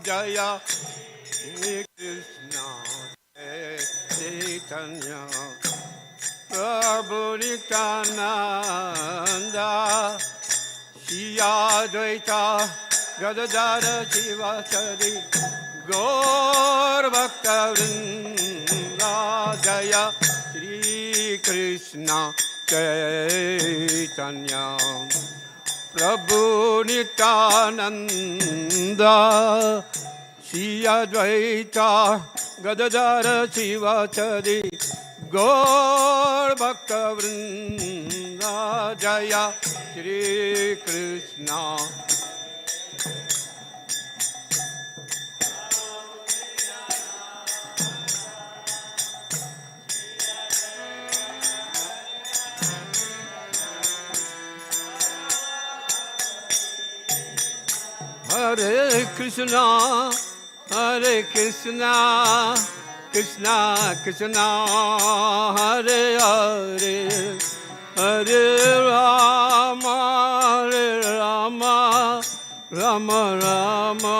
Jaya Shri Krishna Chaitanya Prabhu Nityananda Shri Advaita Gadadara Shivasari Gaur Bhakta Vrinda Jaya Shri Krishna Chaitanya Prabhu Nityananda Shri Advaita Gadadara Shivasari Gaur Bhakta Vrinda Jaya Shri Krishna Hare Krishna, Hare Krishna, Krishna Krishna, Hare Hare, Hare Rama, Hare Rama, Rama Rama,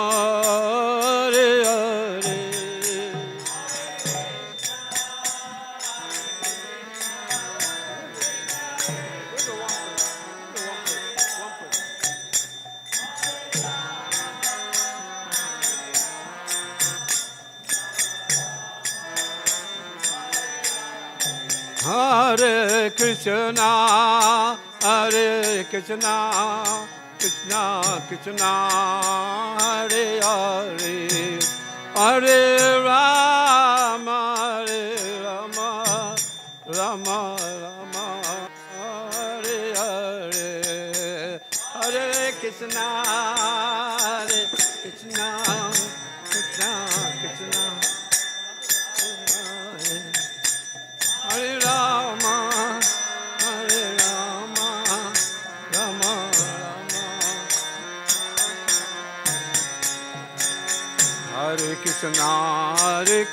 Hare Hare. Hare Krishna, Hare Krishna, Krishna Krishna, Hare Hare, Hare Rama, Hare Rama, Rama Rama, Hare Hare, Hare Krishna, Hare Krishna, Krishna Krishna. Hare Rama, Hare Rama, Rama Rama. Hare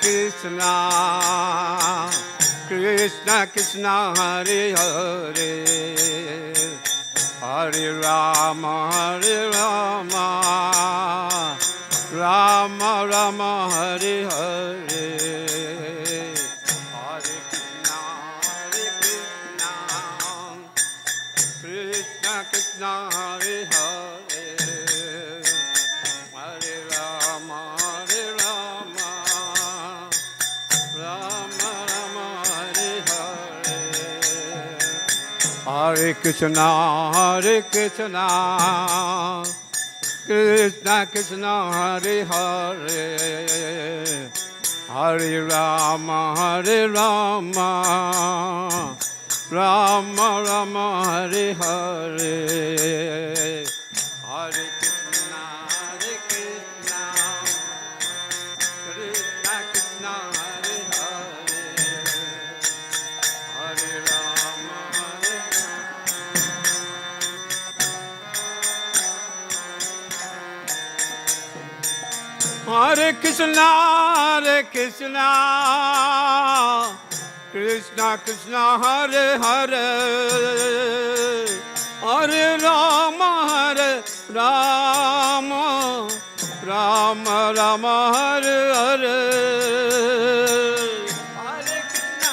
Krishna, Krishna Krishna, Hare Hare, Hare Rama, Hare Rama, Rama Rama, Hare Hare. Krishna Hare Hare, Hare Rama, Hare Rama, Rama Rama, Hare Hare. Hare Krishna, Krishna Krishna, Hare Hare, Hare Rama, Hare Rama, Rama Rama, Hare Hare, Hare Krishna, Krishna Krishna, Hare Hare, Hare Rama, Hare Hare Krishna, Krishna Krishna Krishna, Hare Hare, Hare Rama, Hare Rama, Rama Rama, Hare Hare, Hare Krishna.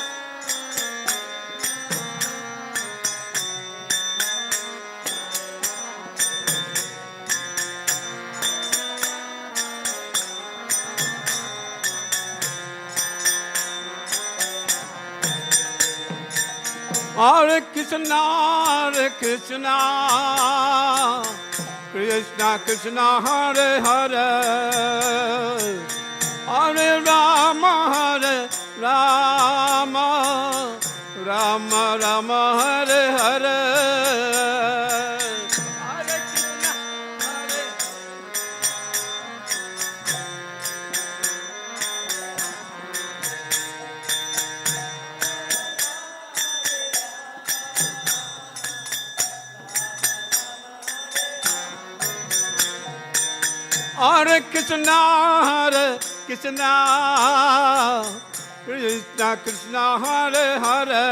Hare Krishna, Krishna Krishna, Hare Hare, Hare Rama, Hare Rama, Rama Rama, Hare Hare, Hare Krishna, Hare. Hare Krishna, Krishna Krishna, Hare Hare,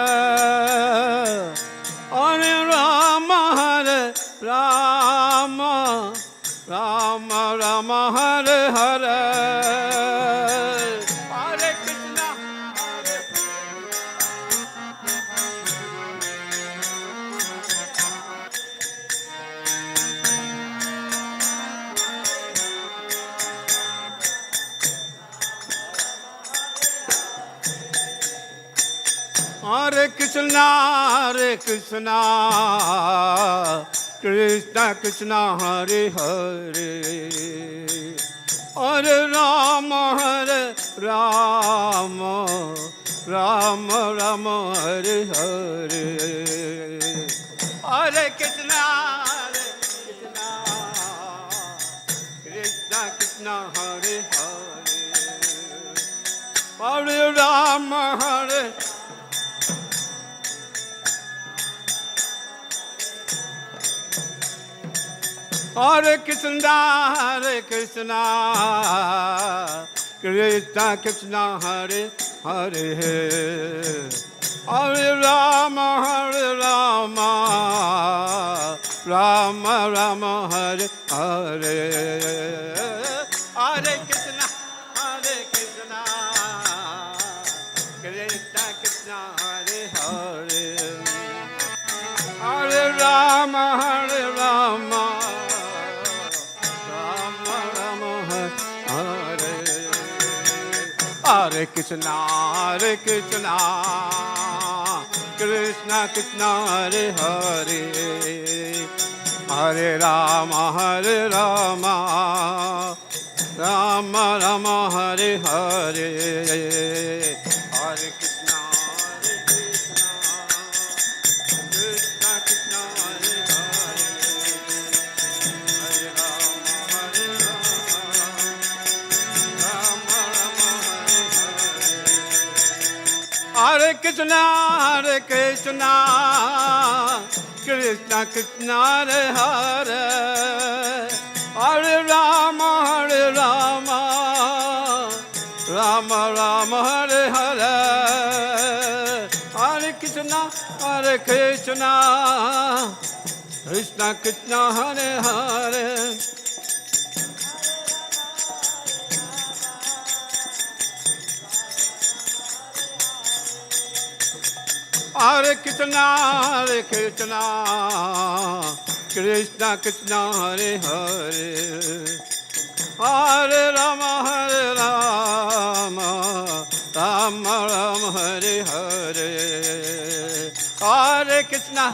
Hare Rama, Hare Rama, Rama Rama Hare Hare Hare Krishna Hare Hare Krishna Krishna Krishna Hare Hare Hare Rama Rama Rama Hare Hare Hare Krishna Krishna Krishna Hare Hare Hare Rama Hare Krishna Krishna Krishna Hare Hare Hare Rama Rama Rama Hare Hare Hare Krishna Krishna Krishna Hare Hare Hare Rama Hare Krishna Krishna Krishna Hare Hare Hare Rama Rama Rama Hare Hare Hare Krishna Krishna Krishna Hare Hare Hare Rama Rama Rama Hare Krishna Krishna Krishna Hare Hare Hare Rama Rama Rama Hare Hare Hare Krishna Krishna Krishna Hare Hare Hare Krishna Krishna Krishna Hare Hare Hare Rama Rama Rama Hare Hare Hare Krishna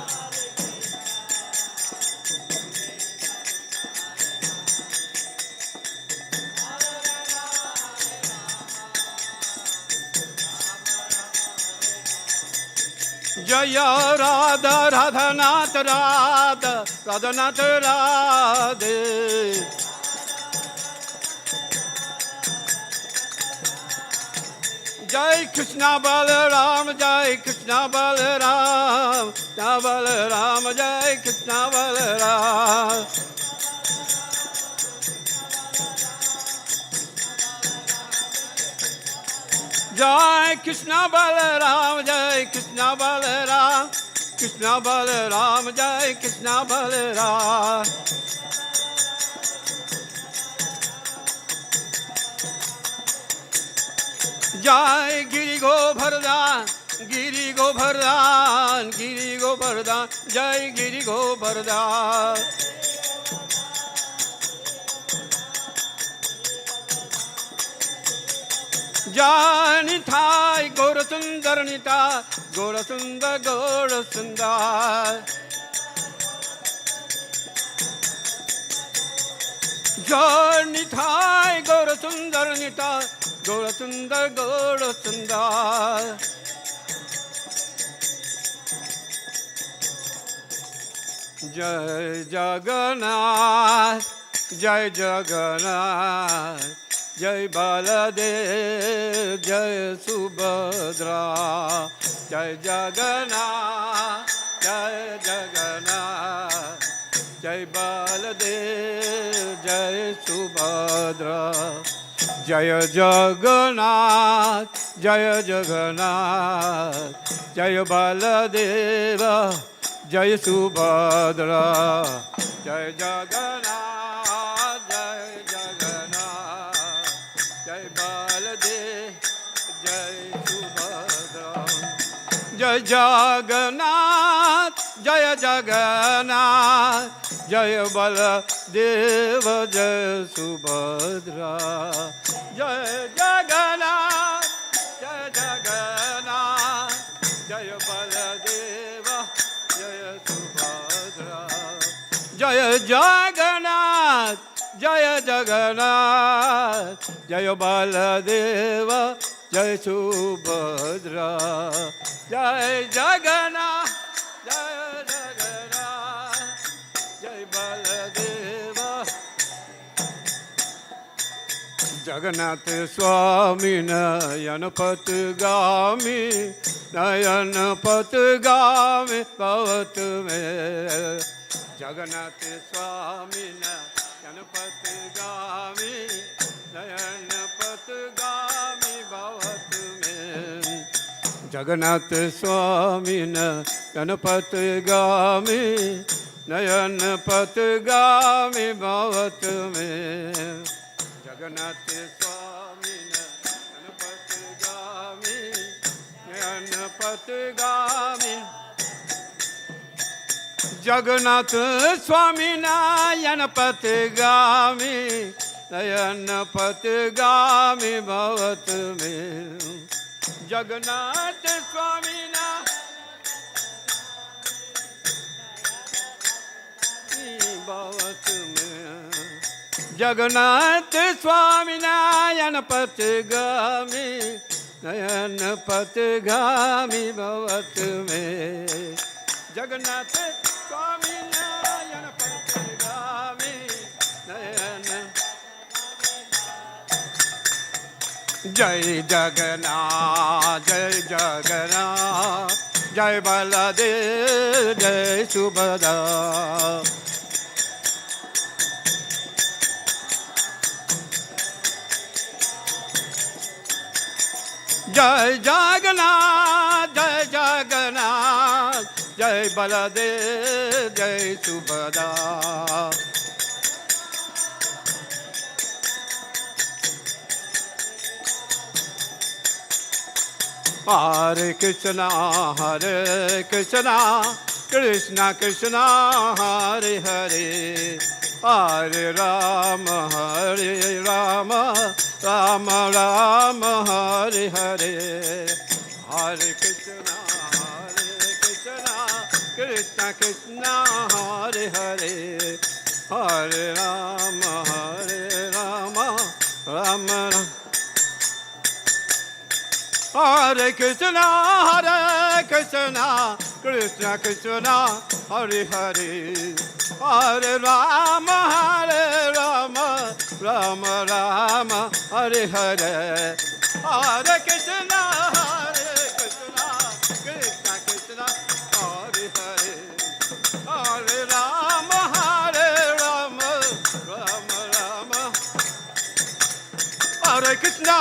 Jaya Radha Radhanath Radhanath Radhe Jai Krishna Balaram Jai Krishna Balaram Jai Krishna Balaram Jai Krishna Balaram Jai Krishna Balaram Jai Krishna Balaram Jai Giri Govardhan Jai Giri Govardhan Jani Thai Gora Sundar Nita Gora Sundar Jani Thai Gora Sundar Nita Gora Sundar Jai Jagannath Jai Jagannath Jai Baladev, Jai Subhadra, Jai Jagannath, Jai Jagannath, Jai Baladev, Jai Subhadra, Jai Jagannath, Jai Jagannath, Jai Baladev, Jai Subhadra, Jai Jagannath. जय जगन्नाथ जय जगन्नाथ जय बलदेव जय सुभद्रा जय जगन्नाथ जय जगन्नाथ जय बलदेव जय सुभद्रा जय जगन्नाथ जय जगन्नाथ जय बलदेव जय सुभद्रा जय जगन्नाथ जय जगन्नाथ जय बलदेव जगन्नाथ स्वामी नयन पथगामी नयन पथगामी भवत में जगन्नाथ स्वामी नयन पथगामी नयन पथगामी भवत में जगन्नाथ स्वामी नयन पथगामी नयन पथगामी भवत में जगन्नाथ स्वामी नयन पथगामी नयन पथगामी जगन्नाथ स्वामी नयन पथगामी नयन पथगामी भवत में जगन्नाथ स्वामी भवत में जगन्नाथ स्वामी नयन पथगामी नयन पथगामी भवत में जगन्नाथ स्वामी नयन पथगामी नयन जय जगन्नाथ जय जगन्नाथ जय बलदेव जय सुभद्रा जय जगन्नाथ जय जगन्नाथ जय बलदेव जय सुभद्रा हरे कृष्णा कृष्णा कृष्णा हरे हरे हरे राम राम राम हरे हरे हरे कृष्णा कृष्णा कृष्णा हरे हरे हरे राम राम राम हरे कृष्णा कृष्णा कृष्णा हरे हरे हरे राम राम राम हरे हरे हरे कृष्णा कृष्णा कृष्णा हरे हरे हरे राम राम राम हरे कृष्णा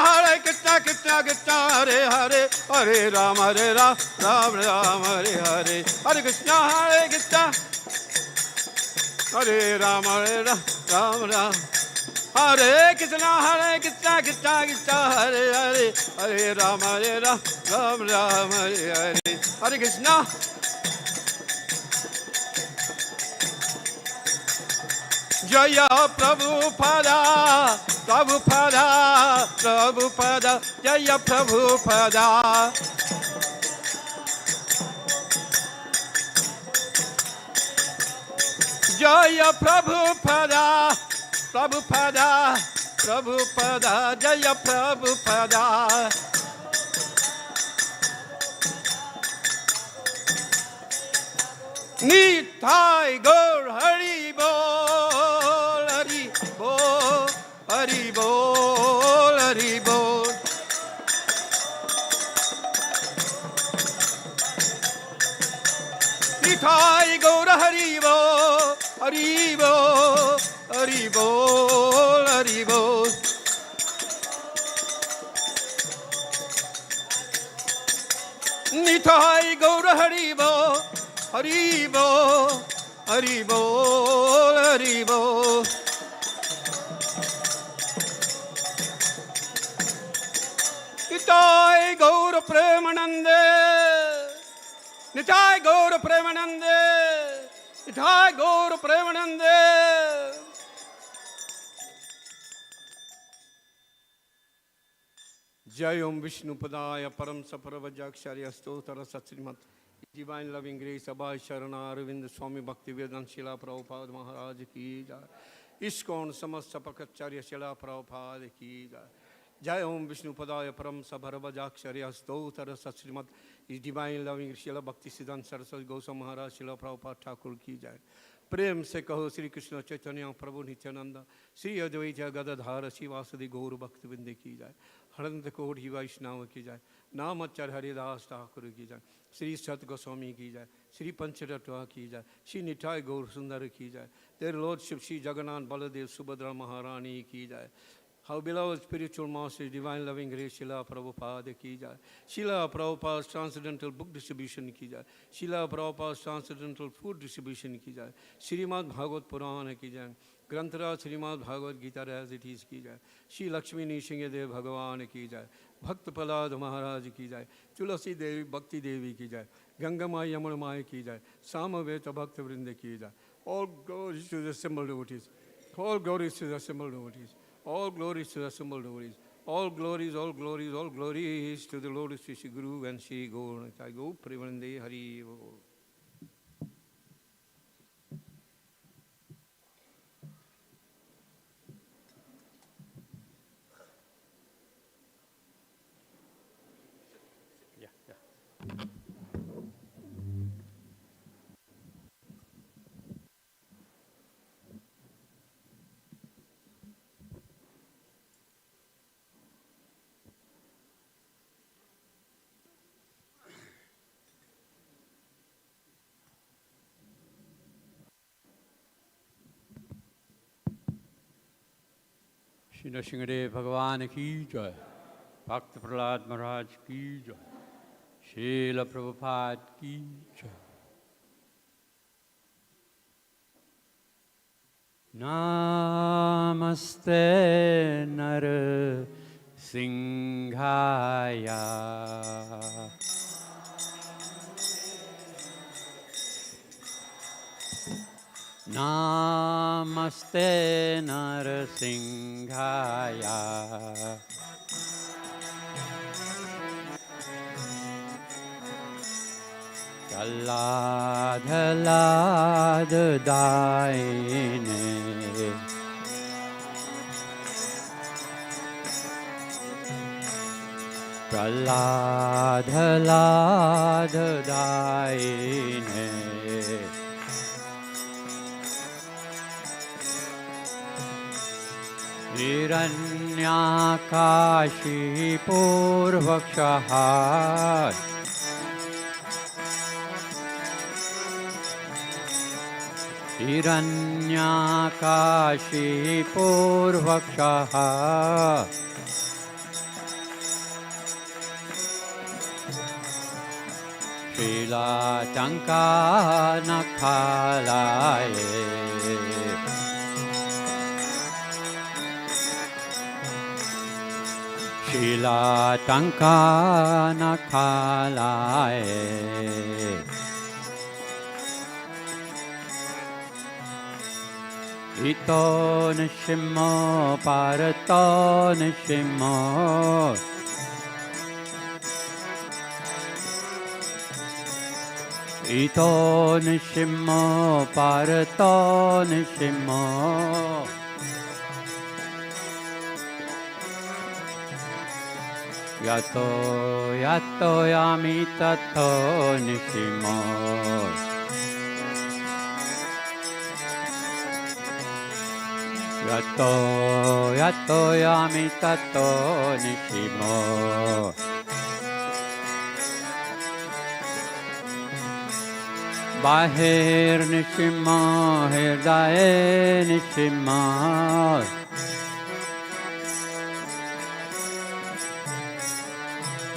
कृष्णा कृष्णा हरे हरे हरे राम राम राम हरे हरे हरे कृष्णा हरे राम राम राम हरे कृष्णा कृष्णा कृष्णा हरे हरे हरे राम राम राम हरे हरे हरे कृष्णा जय प्रभुपादा प्रभुपादा प्रभुपादा जय प्रभुपादा जय प्रभुपादा प्रभुपादा प्रभुपादा जय प्रभुपादा निताय गौर हरि बोल हरि बोल हरि बोल हरि बोल निताय गौर हरि बोल हरि बोल हरि बोल हरि बोल निताय गौर हरि बोल हरि बोल हरि बोल हरि बोल निताय गौर प्रेमानंदे निताय गौर प्रेमानंदे, निताय गौर प्रेमानंदे। जय ओम विष्णुपदाय परम सफरवजाक्षार्य स्तोत्र सत्श्रीमत डिवाइन लविंग ग्रेस अभाय शरण अरविंद स्वामी भक्ति वेदांत शिला प्रभुपाद महाराज की जय। इस्कॉन समस्त सपकाचार्य शिला प्रभुपाद की जय। जय ओम विष्णुपदाय परम सभरवजाक्षार्य स्तोत्र सत्श्रीमत डिवाइन लविंग शिला भक्ति सिद्धांत सरस्वती गौतम महाराज शिला प्रभुपाद ठाकुर की जय। प्रेम से कहो श्री कृष्ण चैतन्य प्रभु नित्यानंद श्री अद्वैत गदाधर शिवासदि गौर भक्तवृंद की जाए। हरंत कोटि वैष्णव की जाए। नामचर हरिदास ठाकुर की जाए। श्री सत गोस्वामी की जाए। श्री पंचरत्वा की जाए। श्री निठाय गौर सुंदर की जाए। देयर लॉर्डशिप श्री जगन्नाथ बलदेव सुभद्रा महारानी की जाए। How beloved spiritual master, divine loving grace, Srila Prabhupada ki jai. Srila Prabhupada's transcendental book distribution ki jai. Srila Prabhupada's transcendental food distribution ki jai. Srimad Bhagavad Purana ki jai. Granthara Srimad Bhagavad Gita as it is ki jai. Shri Lakshmi Nishingadev Bhagavan ki jai. Bhakt Palad Maharaj ki jai. Tulasi Devi Bhakti Devi ki jai. Ganga Mai Yamuna Mai ki jai. Samaveta Bhakta Vrinda ki jai. All glories to the assembled devotees. All glories to the assembled devotees. All glories to the assembled devotees. All glories, all glories, all glories to the Lord Sri Guru and Sri Gaur. I go Premanande Hari. Shri Narasimhadeva भगवान की जय। भक्त प्रहलाद महाराज की जय। श्रील प्रभुपाद की जय। नमस्ते नर सिंहाय नमस्ते नरसिंहाय Prahlad दायिने Prahlad दायिने हिरण्याकाशी पूर्वक्षः हिरण्याकाशी पूर्वक्षः शीलाटङ्कानखालाये शीलाटङ्कानखालाये ito nishimo parato nishimo ito nishimo parato nishimo yato yato yami tato nishimo yato yato yami tato nishimo bahir nishimo hirdaye nishimo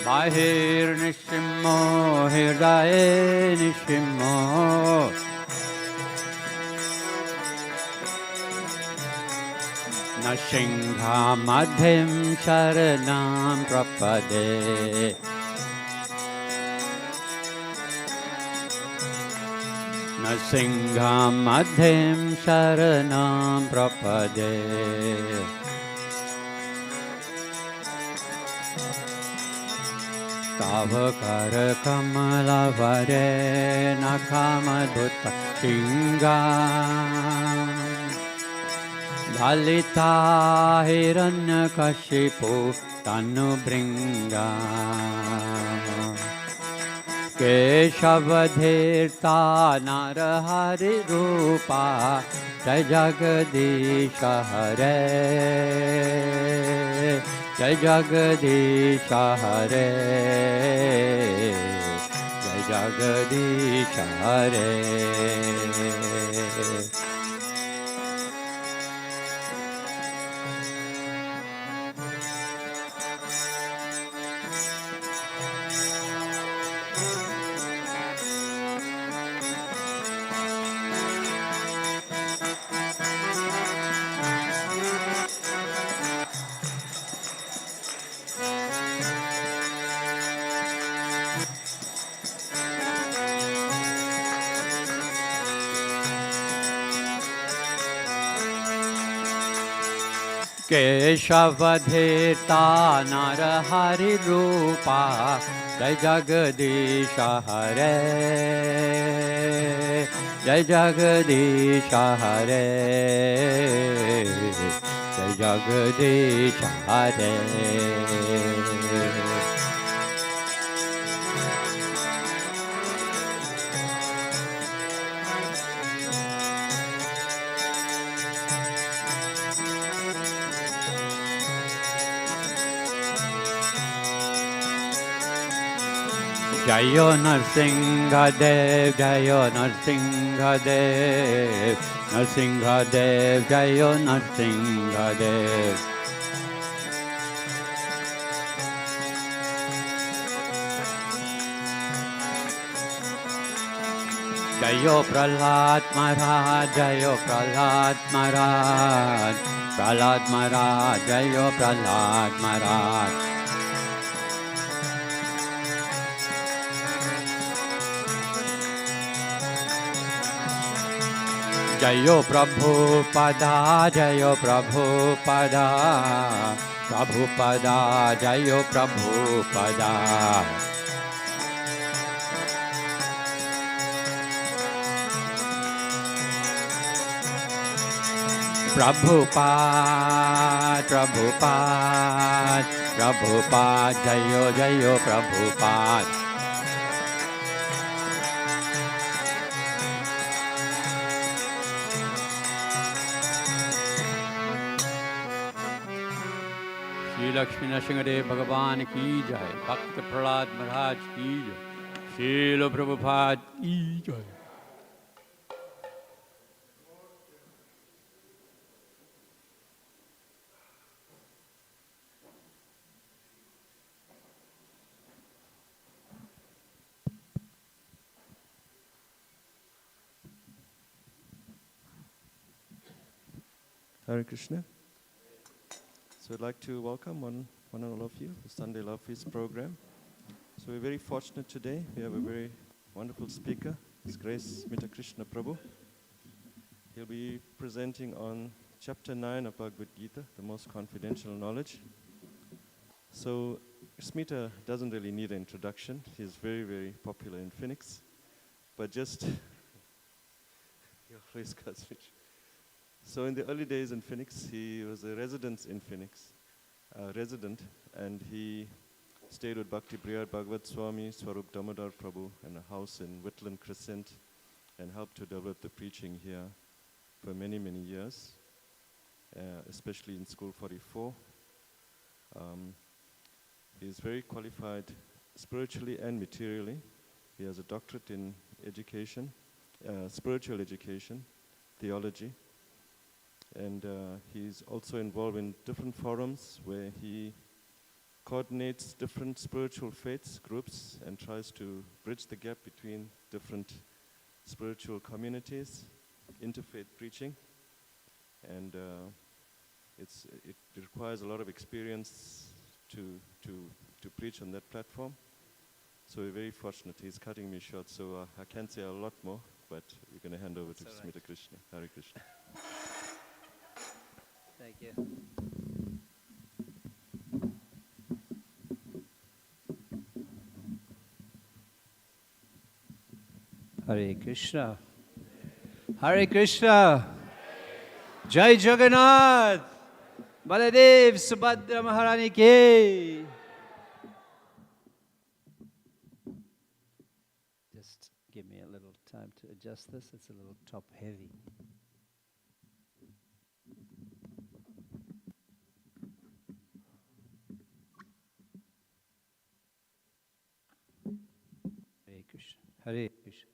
bahir nishimo hirdaye nishimo Nashingha madhyam sharanam prapade नृसिंहं मध्यं शरणं प्रपदे तव करकमलवरे नखमधुतशिङ्गा ललिता हिरण्यकशिपु तनुभृङ्गा केशवधीर्ता नरहरिरूपा जय जगदीश हरे जय जगदीश हरे जय जगदीश हरे केशवधीर्ता नरहरिरूपा जय जगदीश हरे जय जगदीश हरे जय जगदीश हरे जयो नरसिंहदेव जयो नरसिंहदेव नरसिंहदेव जयो नरसिंहदेव जयो प्रहलाद महाराज जयो प्रहलाद महाराज प्रहलाद महाराज जयो प्रहलाद महाराज जयो प्रभुपदा जयो प्रभुपदा प्रभुपदा जयो प्रभुपदा प्रभुपाद प्रभुपाद प्रभुपाद जयो जयो प्रभुपाद श्री लक्ष्मी नरसिंहदेव भगवान की जय, भक्त प्रहलाद महाराज की जय, श्रील प्रभुपाद की जय। Hare Krishna. So I'd like to welcome one and all of you, the Sunday Love Feast program. So we're very fortunate today. We have a very wonderful speaker, His Grace Smita Krishna Prabhu. He'll be presenting on chapter 9 of Bhagavad Gita, the most confidential knowledge. So Smita doesn't really need an introduction. He's very, very popular in Phoenix. But just, so in the early days in Phoenix, he was a resident in Phoenix, and he stayed with Bhakti Priyad Bhagavad Swami, Swarup Damodar Prabhu, in a house in Whitland Crescent, and helped to develop the preaching here for many, many years, especially in School 44. He is very qualified spiritually and materially. He has a doctorate in education, spiritual education, theology. And he's also involved in different forums where he coordinates different spiritual faiths groups and tries to bridge the gap between different spiritual communities, interfaith preaching. And it requires a lot of experience to preach on that platform. So we're very fortunate. He's cutting me short, so I can't say a lot more. but we're going to hand over to That's all Smita Krishna. Hare Krishna. Thank you. Hare Krishna. Hare Krishna. Jai Jagannath. Baladev Subhadra Maharani ki. Just give me a little time to adjust this. It's a little top heavy. Hare Krishna. Hare Krishna.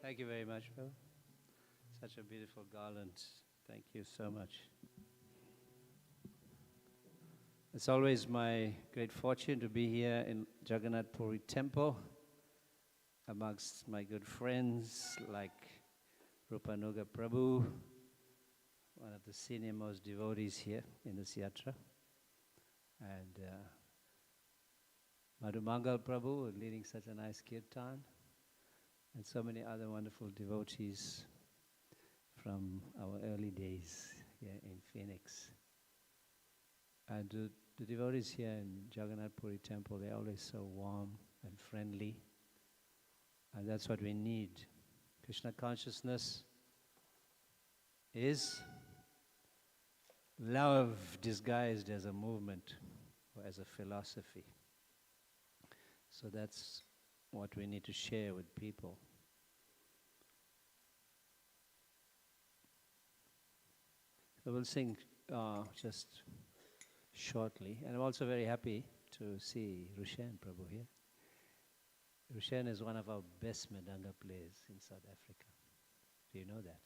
Thank you very much, Prabhu. Such a beautiful garland. Thank you so much. It's always my great fortune to be here in Jagannath Puri temple amongst my good friends like Rupanuga Prabhu, one of the senior most devotees here in this yatra, and Madhumangal Prabhu leading such a nice kirtan, and so many other wonderful devotees from our early days here in Phoenix. And the devotees here in Jagannath Puri temple, they're always so warm and friendly. And that's what we need. Krishna consciousness is love disguised as a movement or as a philosophy. So that's what we need to share with people. So we'll sing just shortly. And I'm also very happy to see Rushen Prabhu here. Rushen is one of our best Mridanga players in South Africa. Do you know that?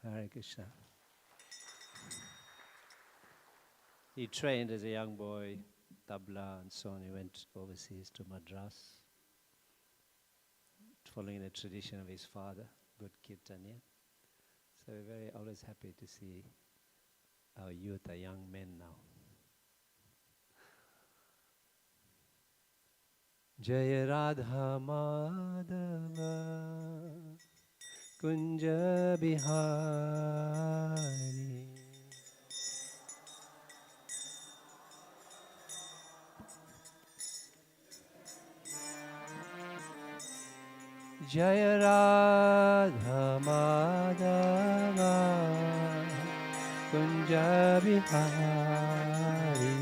Hare Krishna. He trained as a young boy, tabla and so on. He went overseas to Madras, following the tradition of his father, good kirtaniya. So we're very always happy to see our youth, our young men now. Jaya Radha Madhava Kunja Bihari Jaya Radha Madhava Kunja Bihari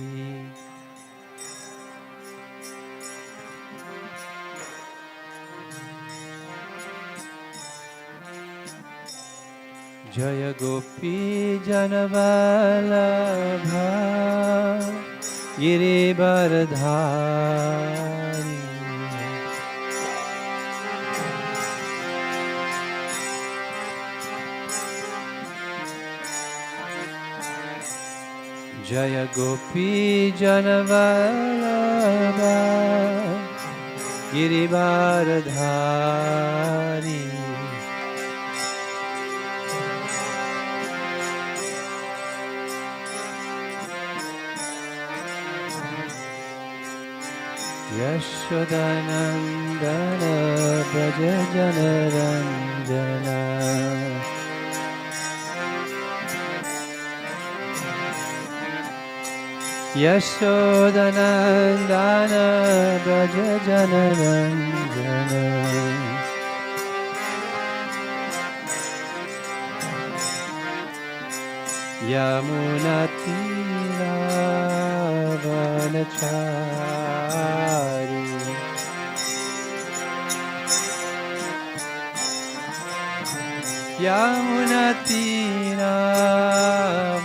Jaya Gopi Janavalabha Girivardhari Jaya Gopi Janavalabha Girivardhari Yashodanandana Braja Janaranjana Yashodanandana Braja Janaranjana Yamunatira Vanachari Yamunatira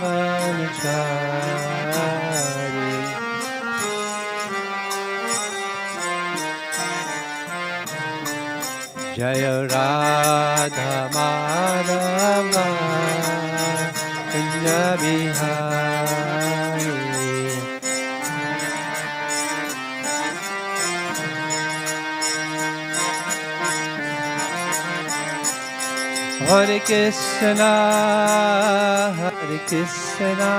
Vanachari Jaya Radha Madhava Kunja Bihari Hare Krishna, Hare Krishna,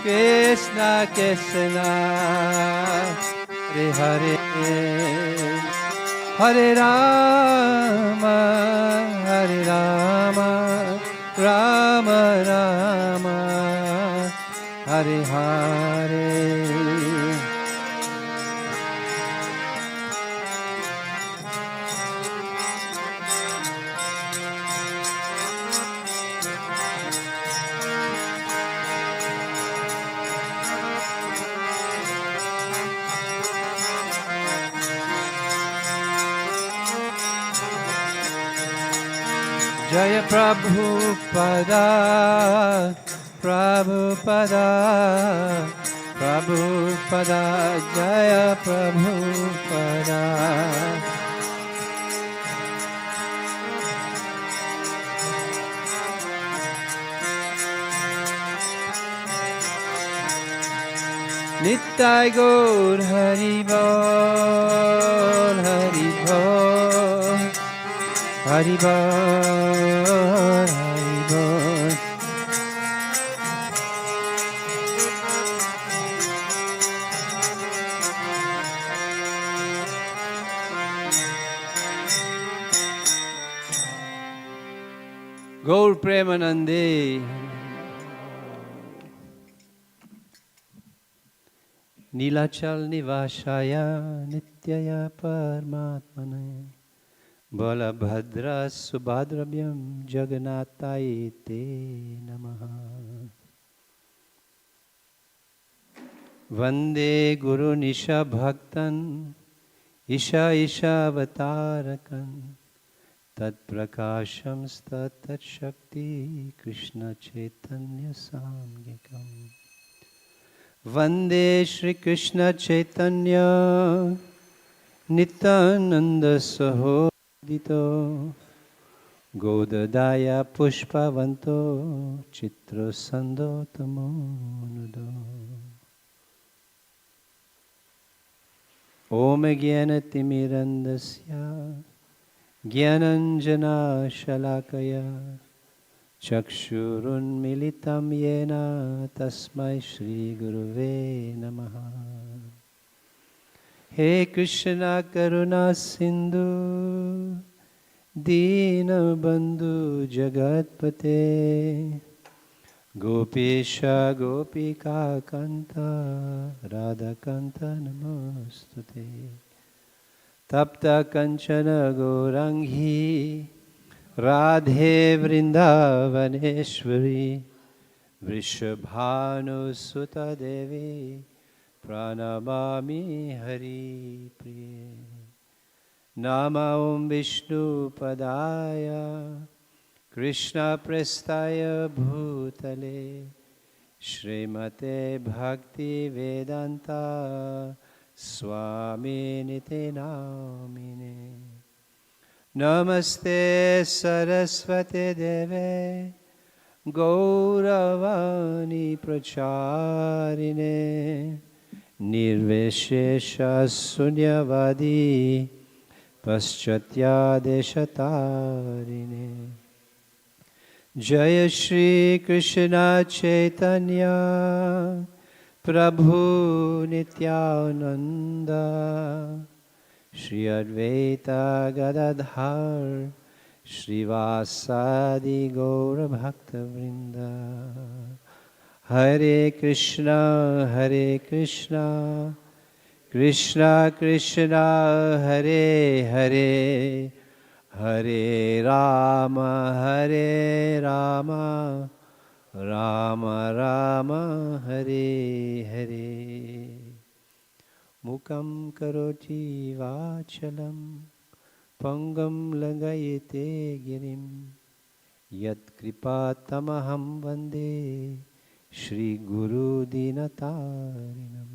Krishna Krishna, Hare Hare, Hare Rama, Hare Rama, Rama Rama, Hare Hare. Jaya Prabhupada, Prabhupada, Prabhupada, Jaya Prabhupada. Nittai Gaur Hari Bol, Hari Bol, Hari Bol, Hari Bol. Gaur Premanande. Nilachal Nivashaya Nityaya Paramatmane Balabhadra Subhadrabhyam Jagannathaya Te Namaha. Vande Guru Nisha Bhaktan Isha Isha Avatarakan Tat Prakasham Tat Shakti Krishna Chaitanya Samgikam. Vande Shri Krishna Chaitanya Nityananda Sahodito Godadaya Pushpavanto Chitra Sandotamonudo. Om Gyana Timirandasya Gyananjana Shalakaya Chakshurun Militam Yena Tasmai Shri Guruve Namaha. He Krishna Karuna Sindhu Dina Bandhu Jagatpate Gopesha Gopika Kanta Radha Kanta Namostute Tapta Kanchana Gauranghi Radhe Vrindavaneshwari Vrishabhanu Sutta Devi Pranamami Hari Priye. Nama Om Vishnu Padaya Krishna Prestaya Bhutale Srimate Bhakti Vedanta Swami Nite Namine. Namaste Saraswate Deve Gauravani Pracharine Nirvishesha Sunyavadi Paschatya Deshatarine. Jaya Shri Krishna Chaitanya Prabhu Nityananda Shri Advaita Gadadhar Srivasadi Gaura Bhakta Vrinda. Hare Krishna Krishna Krishna Hare Hare Hare Rama Rama Rama Hare Hare. Mukam karoti vachalam Pangam langayate girim Yat kripa tamaham vande Shri Guru Dinatarinam.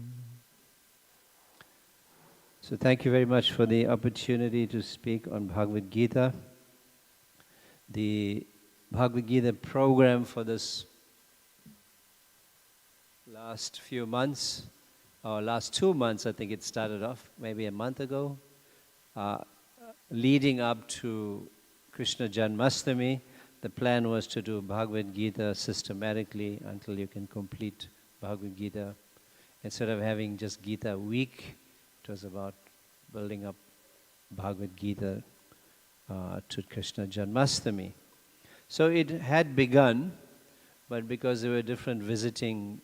So thank you very much for the opportunity to speak on Bhagavad Gita. The Bhagavad Gita program for this last few months, or last 2 months, I think it started off, maybe a month ago, leading up to Krishna Janmashtami. The plan was to do Bhagavad Gita systematically until you can complete Bhagavad Gita. Instead of having just Gita week, it was about building up Bhagavad Gita to Krishna Janmashtami. So it had begun, but because there were different visiting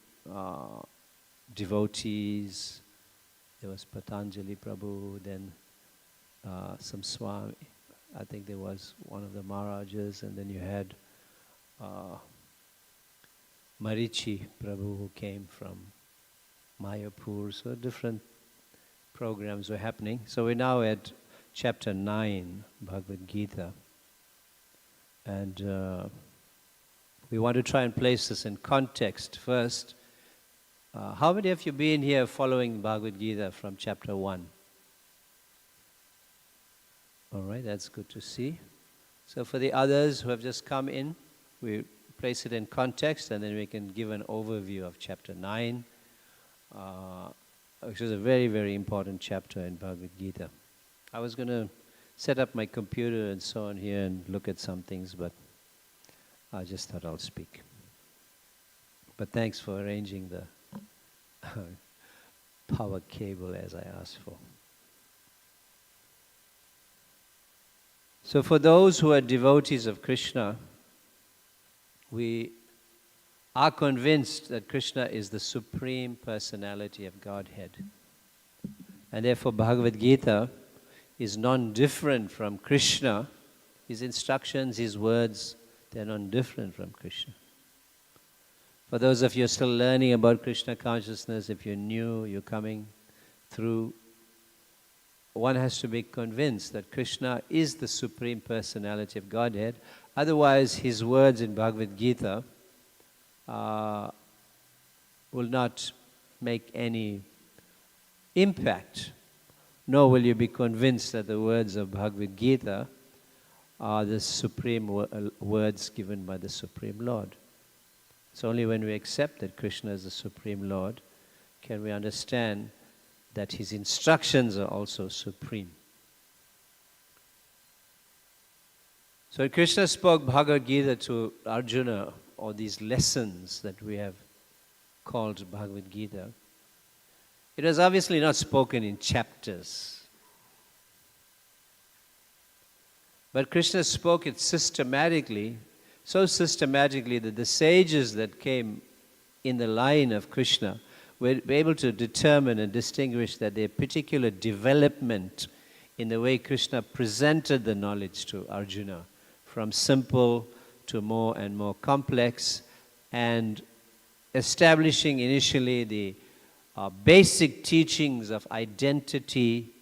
devotees, there was Patanjali Prabhu, then some Swami, I think there was one of the Maharajas, and then you had Marichi Prabhu who came from Mayapur, so different programs were happening. So we're now at chapter 9, Bhagavad Gita. And we want to try and place this in context first. How many of you been here following Bhagavad Gita from chapter 1? All right, that's good to see. So for the others who have just come in, we place it in context and then we can give an overview of chapter 9, which is a very, very important chapter in Bhagavad Gita. I was going to set up my computer and so on here and look at some things, but I just thought I'll speak. But thanks for arranging the power cable as I asked for. So for those who are devotees of Krishna, we are convinced that Krishna is the Supreme Personality of Godhead. And therefore Bhagavad Gita is non-different from Krishna. His instructions, his words, they're non-different from Krishna. For those of you still learning about Krishna consciousness, if you're new, you're coming through, one has to be convinced that Krishna is the Supreme Personality of Godhead. Otherwise, his words in Bhagavad Gita will not make any impact, nor will you be convinced that the words of Bhagavad Gita are the supreme words given by the Supreme Lord. It's only when we accept that Krishna is the Supreme Lord can we understand that his instructions are also supreme. So Krishna spoke Bhagavad Gita to Arjuna, or these lessons that we have called Bhagavad Gita. It was obviously not spoken in chapters. But Krishna spoke it systematically, so systematically that the sages that came in the line of Krishna were able to determine and distinguish that their particular development in the way Krishna presented the knowledge to Arjuna, from simple to more and more complex, and establishing initially the basic teachings of identity,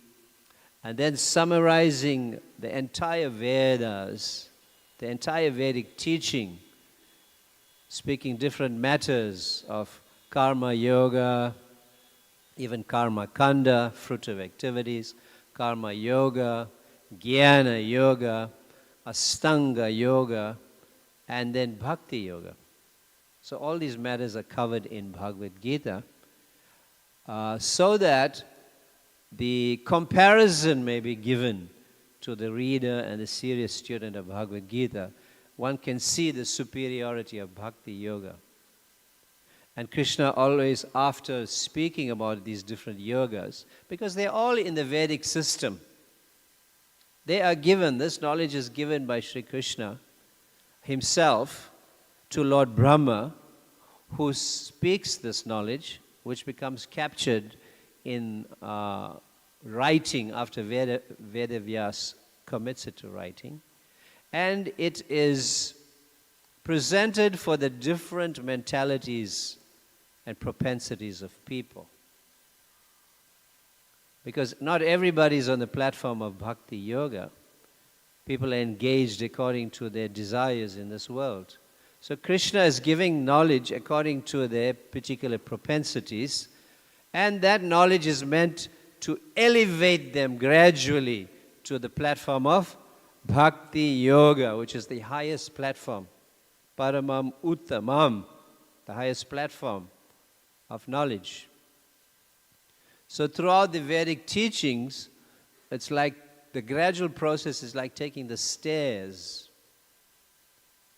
and then summarizing the entire Vedas, the entire Vedic teaching, speaking different matters of karma yoga, even karma kanda, fruit of activities, karma yoga, jnana yoga, astanga yoga, and then bhakti yoga. So all these matters are covered in Bhagavad Gita, so that the comparison may be given to the reader and the serious student of Bhagavad Gita. One can see the superiority of bhakti yoga. And Krishna always, after speaking about these different yogas, because they're all in the Vedic system, they are given, this knowledge is given by Sri Krishna himself to Lord Brahma, who speaks this knowledge, which becomes captured in writing after Vedavyas commits it to writing. And it is presented for the different mentalities and propensities of people. Because not everybody is on the platform of bhakti yoga. People are engaged according to their desires in this world. So Krishna is giving knowledge according to their particular propensities, and that knowledge is meant to elevate them gradually to the platform of bhakti yoga, which is the highest platform. Paramam Uttamam, the highest platform of knowledge. So throughout the Vedic teachings, it's like the gradual process is like taking the stairs.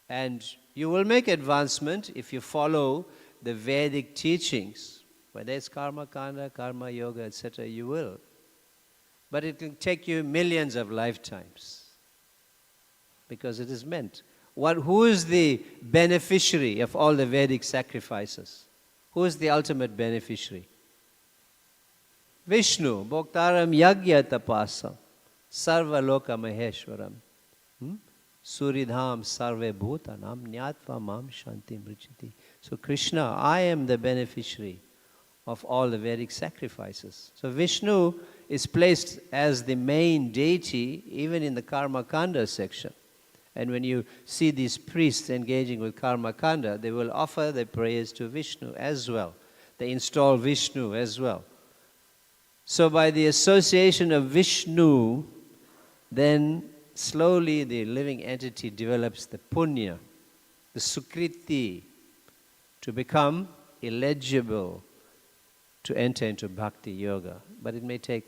And you will make advancement if you follow the Vedic teachings. Whether it's karma kanda, karma yoga, etc., you will. but it can take you millions of lifetimes because it is meant. Who is the beneficiary of all the Vedic sacrifices? Who is the ultimate beneficiary? Vishnu, Bhoktaram Yagya Tapasam, Sarva Loka Maheshwaram, Suridham Sarve Bhutanam Nyatva Mam Shantim Richiti. So Krishna, I am the beneficiary of all the Vedic sacrifices. So Vishnu is placed as the main deity even in the Karma Kanda section. And when you see these priests engaging with Karma Kanda, they will offer their prayers to Vishnu as well. They install Vishnu as well. So by the association of Vishnu, then slowly the living entity develops the punya, the sukriti, to become eligible to enter into bhakti yoga. But it may take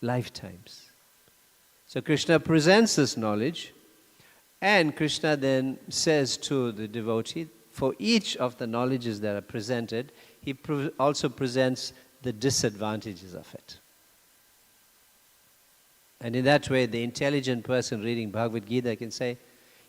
lifetimes. So Krishna presents this knowledge, and Krishna then says to the devotee, for each of the knowledges that are presented, he also presents the disadvantages of it. And in that way, the intelligent person reading Bhagavad Gita can say,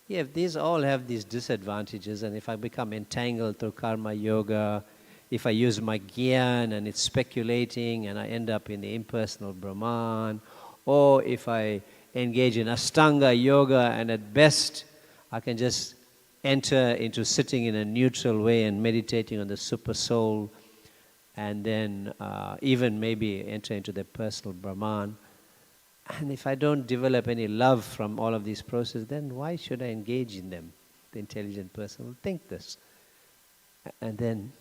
yeah, if these all have these disadvantages, and if I become entangled through karma yoga, if I use my gyan and it's speculating and I end up in the impersonal Brahman, or if I engage in Ashtanga yoga and at best I can just enter into sitting in a neutral way and meditating on the super soul, and then even maybe enter into the personal Brahman. And if I don't develop any love from all of these processes, then why should I engage in them? The intelligent person will think this. And then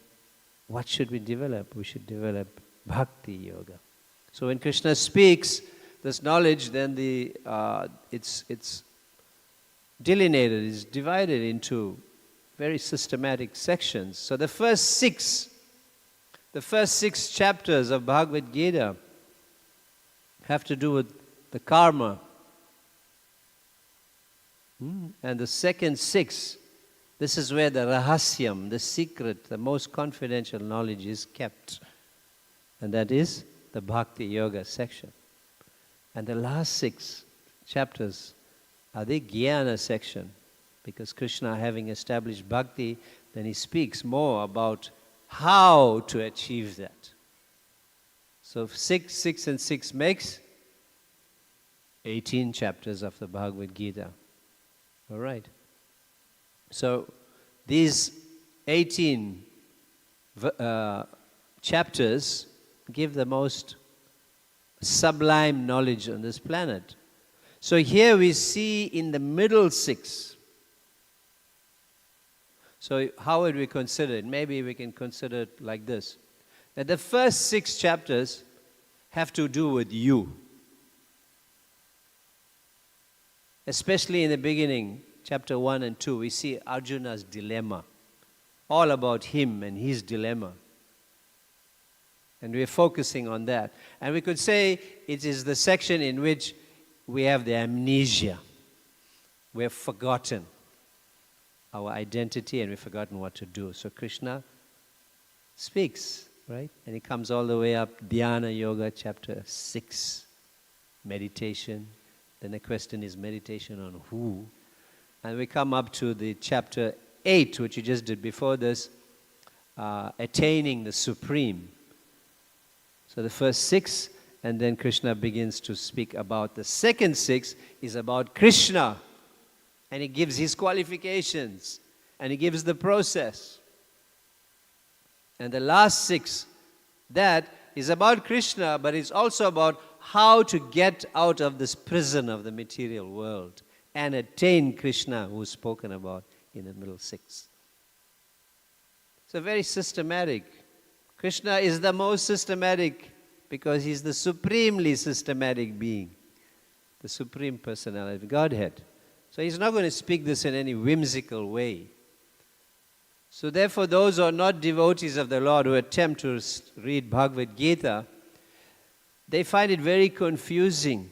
what should we develop? We should develop bhakti yoga. So when Krishna speaks this knowledge, then it's delineated, it's divided into very systematic sections. So the first six chapters of Bhagavad Gita have to do with the karma. And the second six, this is where the rahasyam, the secret, the most confidential knowledge is kept. And that is the bhakti yoga section. And the last six chapters are the jnana section, because Krishna, having established bhakti, then he speaks more about how to achieve that. So 6 and 6 makes 18 chapters of the Bhagavad Gita. All right. So these 18 chapters give the most sublime knowledge on this planet. So here we see in the middle 6. So how would we consider it? Maybe we can consider it like this. That the first 6 chapters have to do with you. Especially in the beginning, chapter 1 and 2, we see Arjuna's dilemma. All about him and his dilemma. And we're focusing on that. And we could say it is the section in which we have the amnesia. We have forgotten our identity and we've forgotten what to do. So Krishna speaks, right? And he comes all the way up, Dhyana Yoga, chapter 6, meditation. Then the question is meditation on who? And we come up to the chapter 8, which you just did before this, attaining the supreme. So the first 6, and then Krishna begins to speak about the second 6 is about Krishna. And he gives his qualifications. And he gives the process. And the last 6, that is about Krishna, but it's also about how to get out of this prison of the material world and attain Krishna, who's spoken about in the middle 6. So very systematic. Krishna is the most systematic because he's the supremely systematic being, the supreme personality of Godhead. So he's not going to speak this in any whimsical way. So therefore, those who are not devotees of the Lord, who attempt to read Bhagavad Gita, they find it very confusing.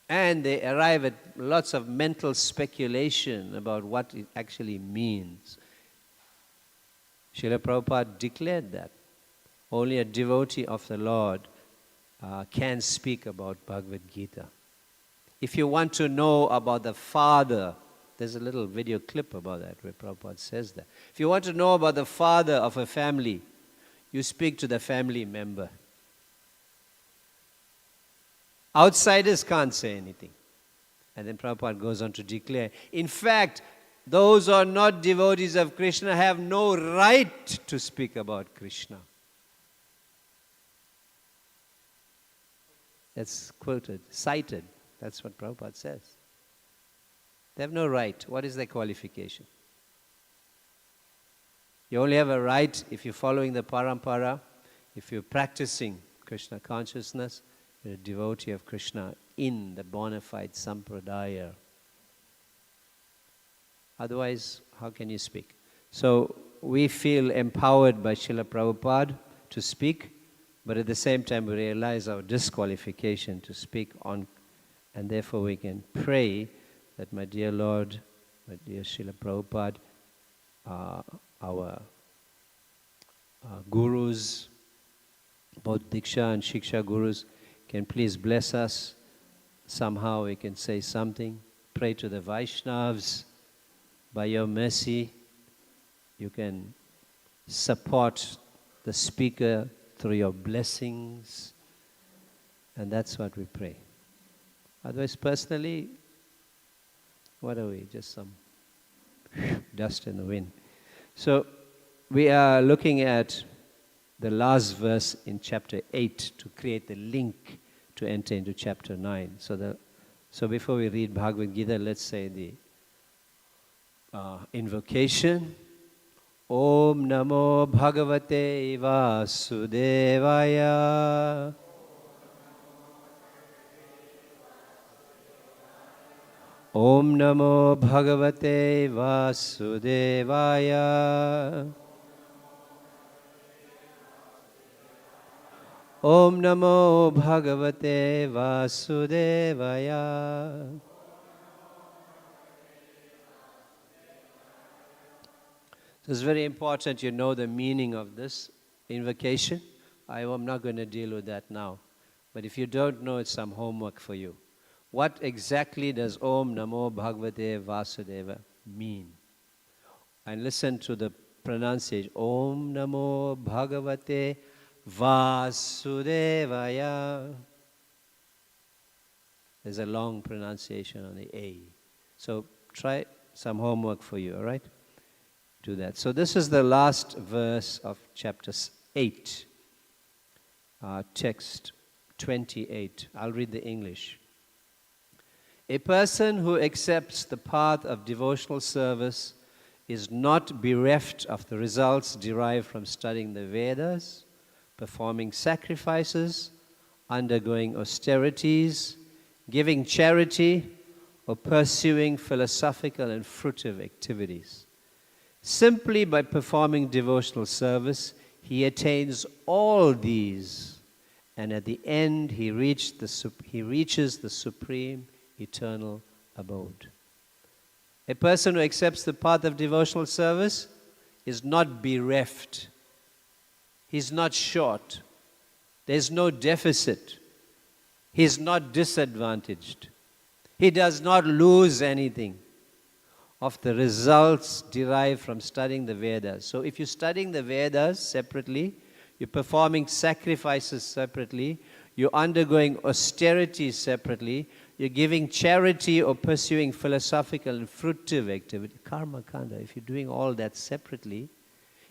And they arrive at lots of mental speculation about what it actually means. Srila Prabhupada declared that only a devotee of the Lord can speak about Bhagavad Gita. If you want to know about the father, there's a little video clip about that where Prabhupada says that. If you want to know about the father of a family, you speak to the family member. Outsiders can't say anything. And then Prabhupada goes on to declare, in fact, those who are not devotees of Krishna have no right to speak about Krishna. That's quoted, cited. That's what Prabhupada says. They have no right. What is their qualification? You only have a right if you're following the parampara, if you're practicing Krishna consciousness, you're a devotee of Krishna in the bona fide sampradaya. Otherwise, how can you speak? So we feel empowered by Srila Prabhupada to speak, but at the same time we realize our disqualification to speak on, and therefore we can pray that my dear Lord, my dear Srila Prabhupada, our gurus, both Diksha and Shiksha gurus, can please bless us. Somehow we can say something. Pray to the Vaishnavas. By your mercy, you can support the speaker through your blessings. And that's what we pray. Otherwise, personally, what are we? Just some dust in the wind. So, we are looking at the last verse in chapter 8 to create the link to enter into chapter 9. So before we read Bhagavad Gita, let's say the invocation. Om Namo Bhagavate Vasudevaya. Om Namo Bhagavate Vasudevaya. Om Namo Bhagavate Vasudevaya. So it's very important you know the meaning of this invocation. I am not going to deal with that now. But if you don't know, it's some homework for you. What exactly does Om Namo Bhagavate Vasudeva mean? And listen to the pronunciation. Om Namo Bhagavate Vasudevaya. There's a long pronunciation on the A. So try some homework for you, all right? Do that. So this is the last verse of chapter 8. Text 28. I'll read the English. A person who accepts the path of devotional service is not bereft of the results derived from studying the Vedas, performing sacrifices, undergoing austerities, giving charity, or pursuing philosophical and fruitive activities. Simply by performing devotional service, he attains all these, and at the end he reaches the supreme eternal abode. A person who accepts the path of devotional service is not bereft. He's not short. There's no deficit. He's not disadvantaged. He does not lose anything of the results derived from studying the Vedas. So if you're studying the Vedas separately, you're performing sacrifices separately, you're undergoing austerities separately, you're giving charity or pursuing philosophical and fruitive activity, karma kanda, if you're doing all that separately,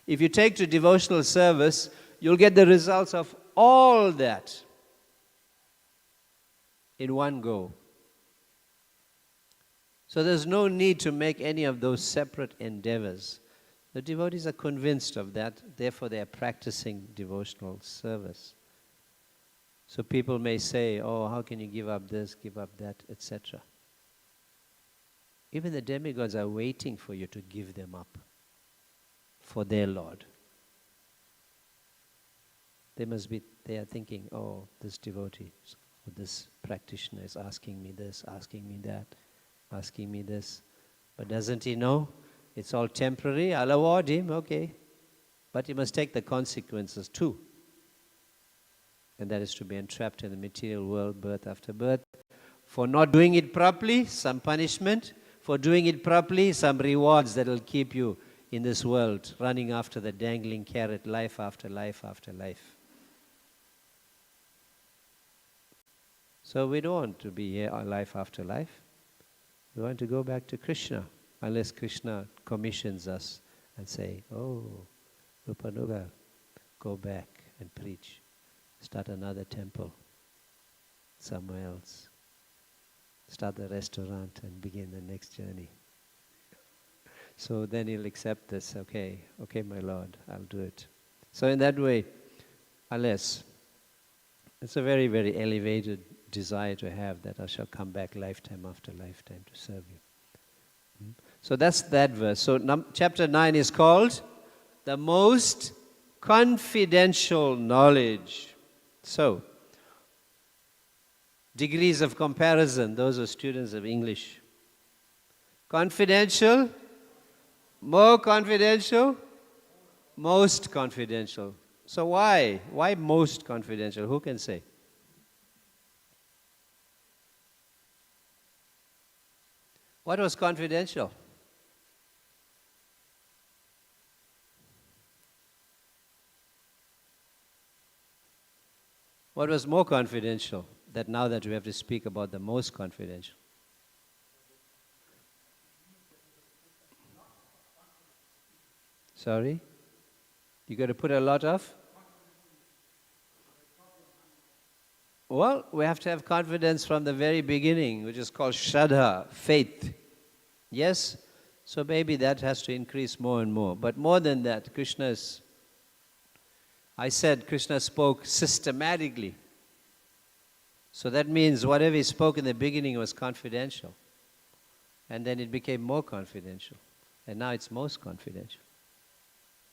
if you take to devotional service, you'll get the results of all that in one go. So there's no need to make any of those separate endeavors. The devotees are convinced of that, therefore they are practicing devotional service. So people may say, oh, how can you give up this, give up that, etc. Even the demigods are waiting for you to give them up for their Lord. They are thinking, oh, this devotee, or this practitioner is asking me this, asking me that, asking me this. But doesn't he know? It's all temporary. I'll award him, okay. But he must take the consequences too. and that is to be entrapped in the material world, birth after birth. For not doing it properly, some punishment. For doing it properly, some rewards that will keep you in this world, running after the dangling carrot, life after life after life. So we don't want to be here life after life. We want to go back to Krishna, unless Krishna commissions us and say, oh, Rupanuga, go back and preach. Start another temple somewhere else. Start the restaurant and begin the next journey. So then he'll accept this. Okay, my Lord, I'll do it. So in that way, unless it's a very, very elevated desire to have that I shall come back lifetime after lifetime to serve you. So that's that verse. So chapter 9 is called the most confidential knowledge. So, degrees of comparison, those are students of English. Confidential, more confidential, most confidential. So why? Why most confidential? Who can say? What was confidential? What was more confidential? That now that we have to speak about the most confidential. Sorry? You got to put a lot of? Well, we have to have confidence from the very beginning, which is called Shraddha, faith. Yes? So maybe that has to increase more and more. But more than that, I said Krishna spoke systematically. So that means whatever he spoke in the beginning was confidential. And then it became more confidential. And now it's most confidential.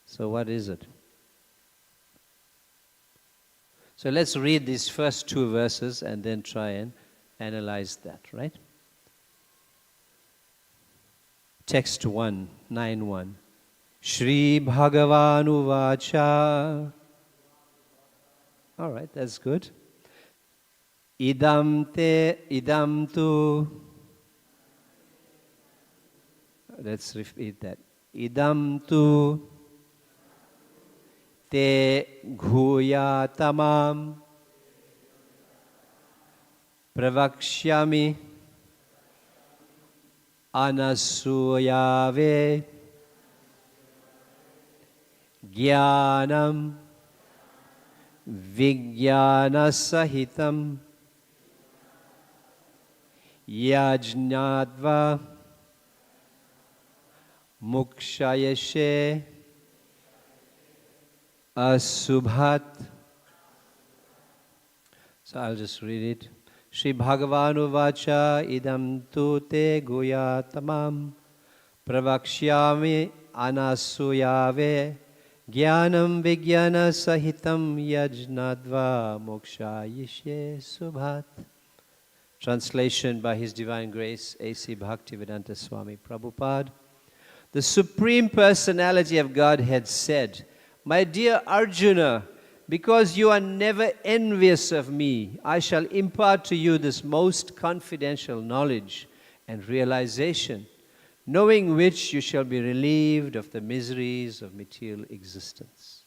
So what is it? So let's read these first two verses and then try and analyze that, right? Text 1, 9:1. Shri Bhagavanu Vacha. All right, that's good. Idam tu. Let's repeat that. Idam tu te ghuyatamam pravakshyami anasuyave jnanam vijnana sahitam yajnadva mukshayashe asubhat. So I'll just read it. Shri Bhagavanu Vacha idam tu te guyatamam pravakshyami anasuyave jnanam vijnana sahitam yajnadva mokshayishe subhat. Translation by His Divine Grace, A.C. Bhaktivedanta Swami Prabhupada. The Supreme Personality of Godhead said, my dear Arjuna, because you are never envious of me, I shall impart to you this most confidential knowledge and realization, knowing which you shall be relieved of the miseries of material existence.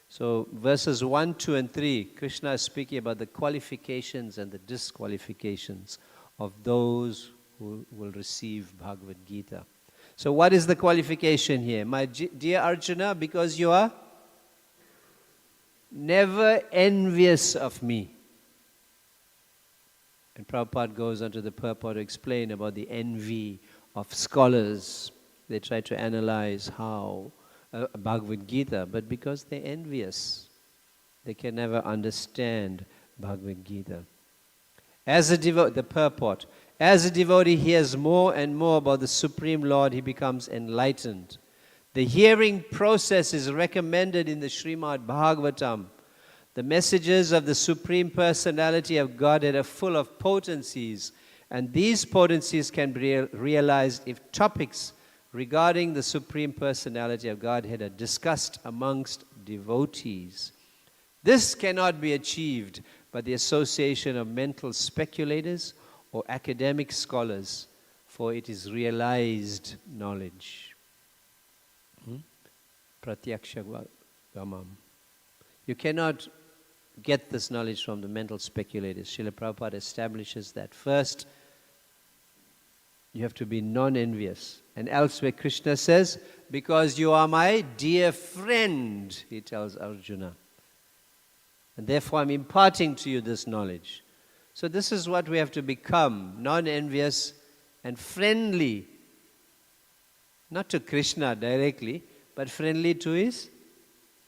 So verses 1, 2, and 3, Krishna is speaking about the qualifications and the disqualifications of those who will receive Bhagavad Gita. So what is the qualification here? My dear Arjuna, because you are never envious of me. And Prabhupada goes on to the purport to explain about the envy of scholars. They try to analyze how Bhagavad Gita, but because they're envious, they can never understand Bhagavad Gita. As a devotee, the purport, as a devotee hears more and more about the Supreme Lord, he becomes enlightened. The hearing process is recommended in the Srimad Bhagavatam. The messages of the Supreme Personality of Godhead are full of potencies, and these potencies can be realized if topics regarding the Supreme Personality of Godhead are discussed amongst devotees. This cannot be achieved by the association of mental speculators or academic scholars, for it is realized knowledge. Pratyaksha gamam. You cannot get this knowledge from the mental speculators. Srila Prabhupada establishes that first you have to be non-envious. And elsewhere Krishna says, because you are my dear friend, he tells Arjuna. And therefore I'm imparting to you this knowledge. So this is what we have to become, non-envious and friendly. Not to Krishna directly, but friendly to his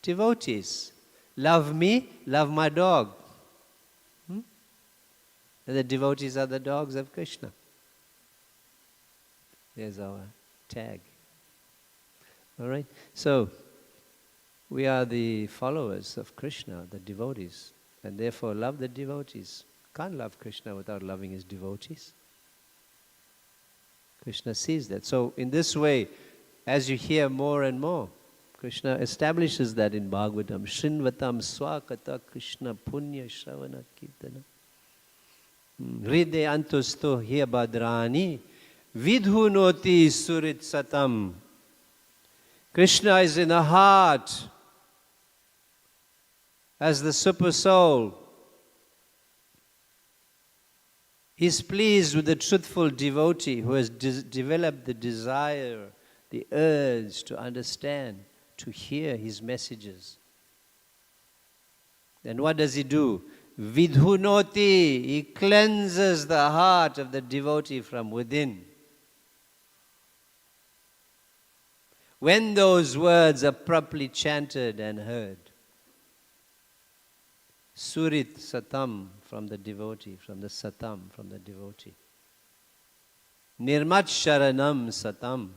devotees. Love me, love my dog. And the devotees are the dogs of Krishna. There's our tag. All right? So, we are the followers of Krishna, the devotees. And therefore love the devotees. Can't love Krishna without loving his devotees. Krishna sees that. So in this way, as you hear more and more, Krishna establishes that in Bhagavatam. Shrinvatam swakata Krishna punya shravana kirtana. Hriday antusto hiya badrani vidhunoti surit satam. Krishna is in the heart as the super soul. He's pleased with the truthful devotee who has developed the desire, the urge to understand, to hear his messages. And what does he do? Vidhunoti, he cleanses the heart of the devotee from within. When those words are properly chanted and heard. Surit satam, from the devotee, from the satam, from the devotee. Nirmat sharanam satam.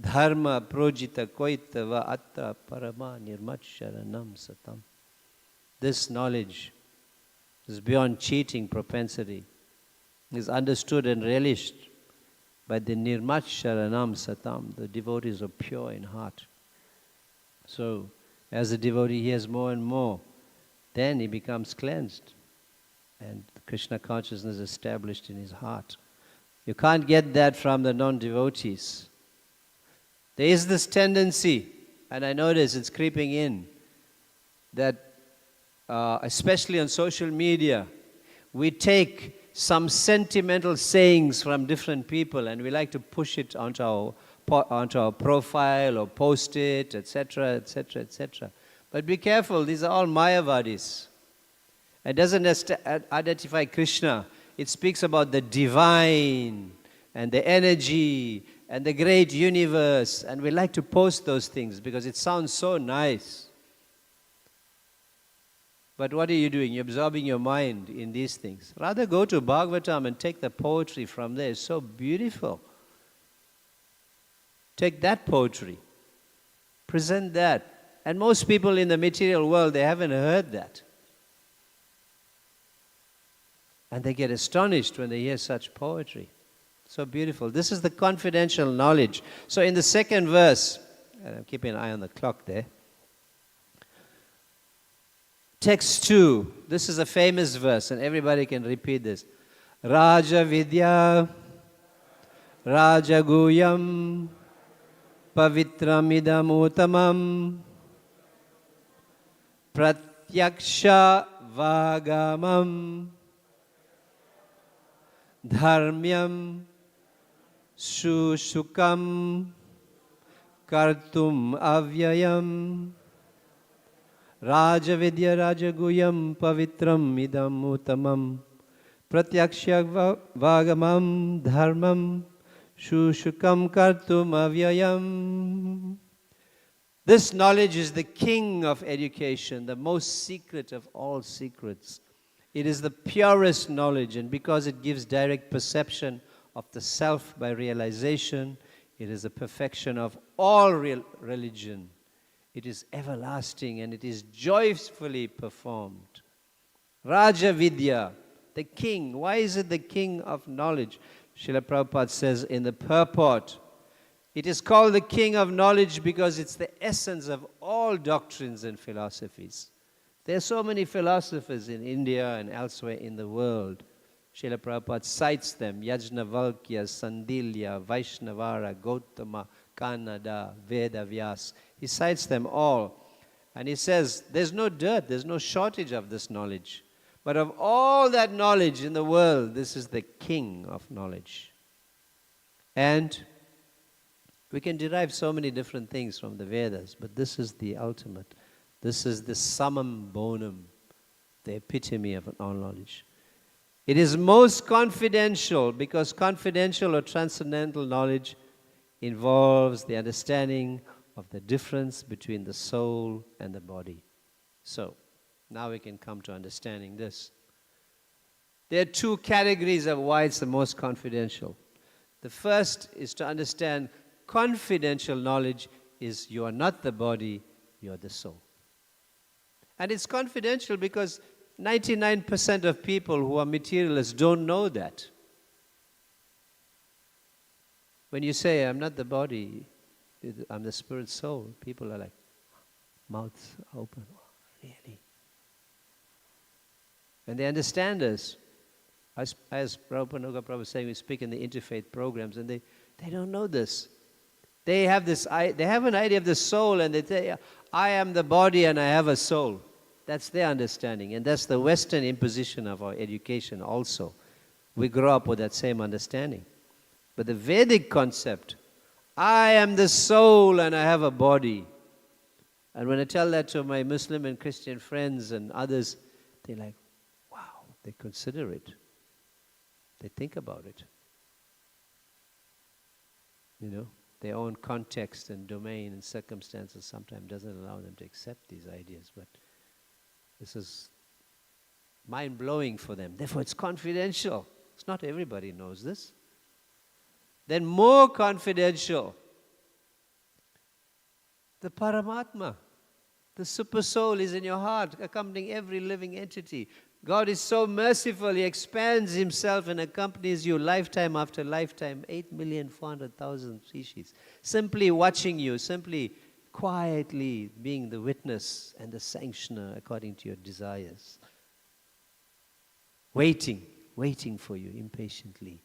Dharma projita koitava atta parama nirmat sharanam satam. This knowledge is beyond cheating propensity, is understood and relished by the nirmat sharanam satam. The devotees are pure in heart. So, as the devotee hears more and more, then he becomes cleansed. And Krishna consciousness is established in his heart. You can't get that from the non-devotees. There is this tendency, and I notice it's creeping in, that especially on social media, we take some sentimental sayings from different people and we like to push it onto our profile or post it, etc., etc., etc. But be careful, these are all Mayavadis. It doesn't identify Krishna. It speaks about the divine and the energy and the great universe. And we like to post those things because it sounds so nice. But what are you doing? You're absorbing your mind in these things. Rather go to Bhagavatam and take the poetry from there. It's so beautiful. Take that poetry. Present that. And most people in the material world, they haven't heard that. And they get astonished when they hear such poetry. So beautiful. This is the confidential knowledge. So in the second verse, and I'm keeping an eye on the clock there. Text 2. This is a famous verse and everybody can repeat this. Raja Vidya, Raja Guyam, Pavitram idam uttamam, Pratyaksha vagamam, Dharmyam Sushukam Kartum Avyayam Raja Vidya Raja Guyam Pavitram idam uttamam Pratyaksha vagamam Dharmam Sushukam Kartum Avyayam. This knowledge is the king of education, the most secret of all secrets. It is the purest knowledge, and because it gives direct perception of the self by realization, it is the perfection of all religion. It is everlasting and it is joyfully performed. Raja Vidya, the king. Why is it the king of knowledge? Srila Prabhupada says in the purport, It is called the king of knowledge because it's the essence of all doctrines and philosophies. There are so many philosophers in India and elsewhere in the world. Srila Prabhupada cites them: Yajnavalkya, Sandilya, Vaishnavara, Gautama, Kannada, Vedavyas. He cites them all. And he says, there's no dearth, there's no shortage of this knowledge. But of all that knowledge in the world, this is the king of knowledge. And we can derive so many different things from the Vedas, but this is the ultimate. This is the summum bonum, the epitome of all knowledge. It is most confidential because confidential or transcendental knowledge involves the understanding of the difference between the soul and the body. So, now we can come to understanding this. There are two categories of why it's the most confidential. The first is to understand confidential knowledge is you are not the body, you are the soul. And it's confidential because 99% of people who are materialists don't know that. When you say, I'm not the body, I'm the spirit soul, people are like, mouths open. Really? And they understand us. As Prabhupada was saying, we speak in the interfaith programs, and they don't know this. They have an idea of the soul, and they say, I am the body and I have a soul. That's their understanding, and that's the Western imposition of our education also. We grow up with that same understanding. But the Vedic concept, I am the soul and I have a body. And when I tell that to my Muslim and Christian friends and others, they're like, wow, they consider it. They think about it. You know, their own context and domain and circumstances sometimes doesn't allow them to accept these ideas, but this is mind-blowing for them. Therefore, it's confidential. It's not everybody knows this. Then more confidential, the Paramatma, the super soul is in your heart, accompanying every living entity. God is so merciful, He expands Himself and accompanies you lifetime after lifetime, 8,400,000 species. Simply watching you, simply quietly being the witness and the sanctioner according to your desires. Waiting for you impatiently.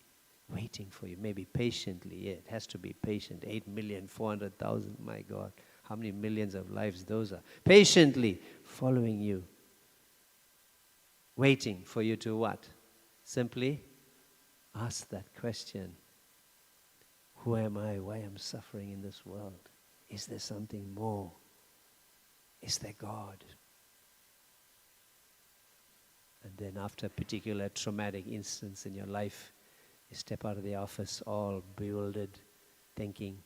Waiting for you, maybe patiently. Yeah, it has to be patient. 8,400,000, my God. How many millions of lives those are? Patiently following you. Waiting for you to what? Simply ask that question. Who am I? Why am I suffering in this world? Is there something more? Is there God? And then after a particular traumatic instance in your life, you step out of the office all bewildered, thinking,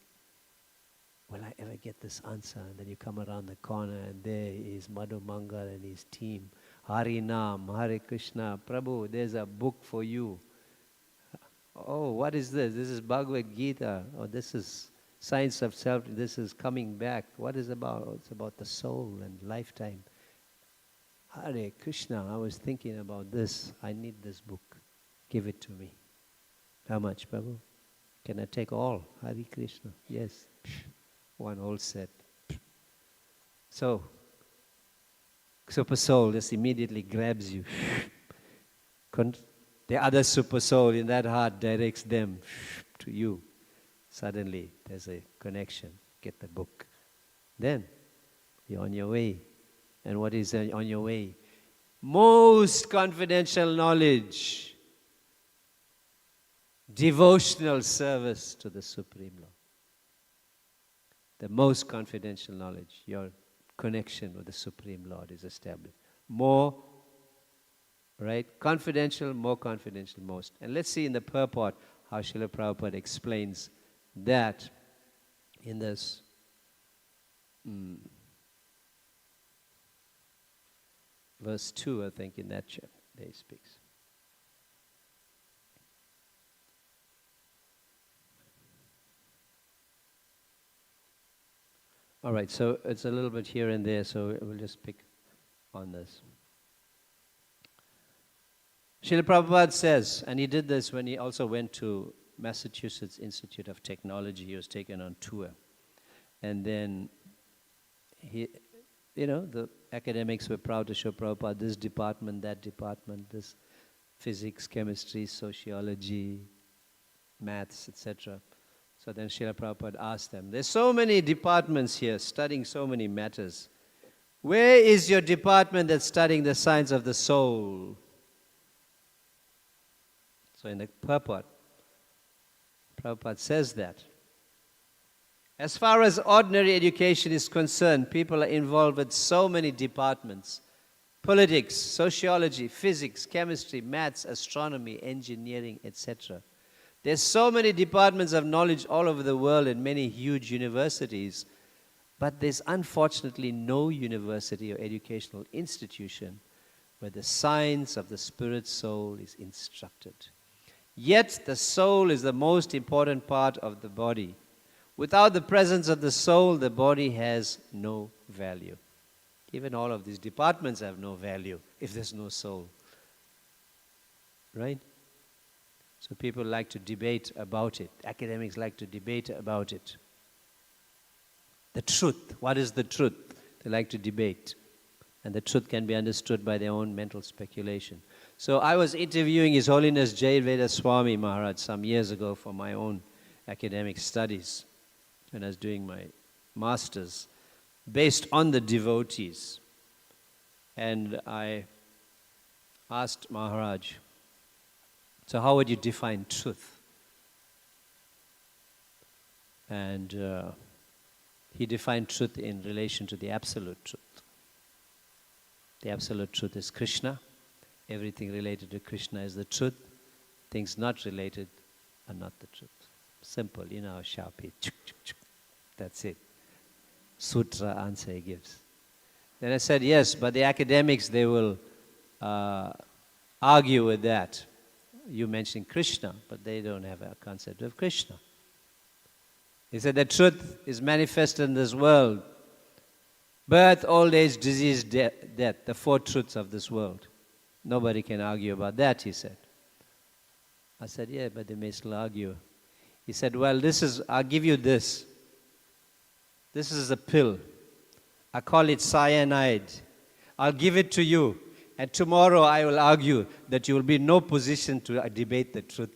will I ever get this answer? And then you come around the corner and there is Madhu Mangal and his team. Hari Nam, Hare Krishna, Prabhu, there's a book for you. Oh, what is this? This is Bhagavad Gita. Oh, this is Science of Self. This is coming back. What is it about? Oh, it's about the soul and lifetime. Hare Krishna, I was thinking about this. I need this book. Give it to me. How much, Prabhu? Can I take all? Hare Krishna. Yes. One whole set. So, super soul just immediately grabs you. The other super soul in that heart directs them to you. Suddenly, there's a connection. Get the book. Then, you're on your way. And what is on your way? Most confidential knowledge. Devotional service to the Supreme Lord. The most confidential knowledge, your connection with the Supreme Lord is established. More, right? Confidential, more confidential, most. And let's see in the purport how Srila Prabhupada explains that in this verse 2, I think, in that chapter, there he speaks. All right, so it's a little bit here and there, so we'll just pick on this. Srila Prabhupada says, and he did this when he also went to Massachusetts Institute of Technology. He was taken on tour. And then the academics were proud to show Prabhupada this department, that department, this physics, chemistry, sociology, maths, etc. So then Srila Prabhupada asked them, there's so many departments here studying so many matters. Where is your department that's studying the science of the soul? So in the purport, Prabhupada says that. As far as ordinary education is concerned, people are involved with so many departments. Politics, sociology, physics, chemistry, maths, astronomy, engineering, etc. There's so many departments of knowledge all over the world in many huge universities, but there's unfortunately no university or educational institution where the science of the spirit soul is instructed. Yet the soul is the most important part of the body. Without the presence of the soul, the body has no value. Even all of these departments have no value if there's no soul. Right? So people like to debate about it. Academics like to debate about it. The truth. What is the truth? They like to debate. And the truth can be understood by their own mental speculation. So I was interviewing His Holiness Jayanveda Swami Maharaj some years ago for my own academic studies. And I was doing my master's based on the devotees. And I asked Maharaj, so how would you define truth? And he defined truth in relation to the absolute truth. The absolute truth is Krishna. Everything related to Krishna is the truth. Things not related are not the truth. Simple, how sharp he. That's it. Sutra answer he gives. Then I said, yes, but the academics, they will argue with that. You mentioned Krishna, but they don't have a concept of Krishna. He said the truth is manifested in this world. Birth, old age, disease, death, the four truths of this world. Nobody can argue about that, he said. I said, yeah, but they may still argue. He said, well, I'll give you this. This is a pill. I call it cyanide. I'll give it to you. And tomorrow I will argue that you will be in no position to debate the truth.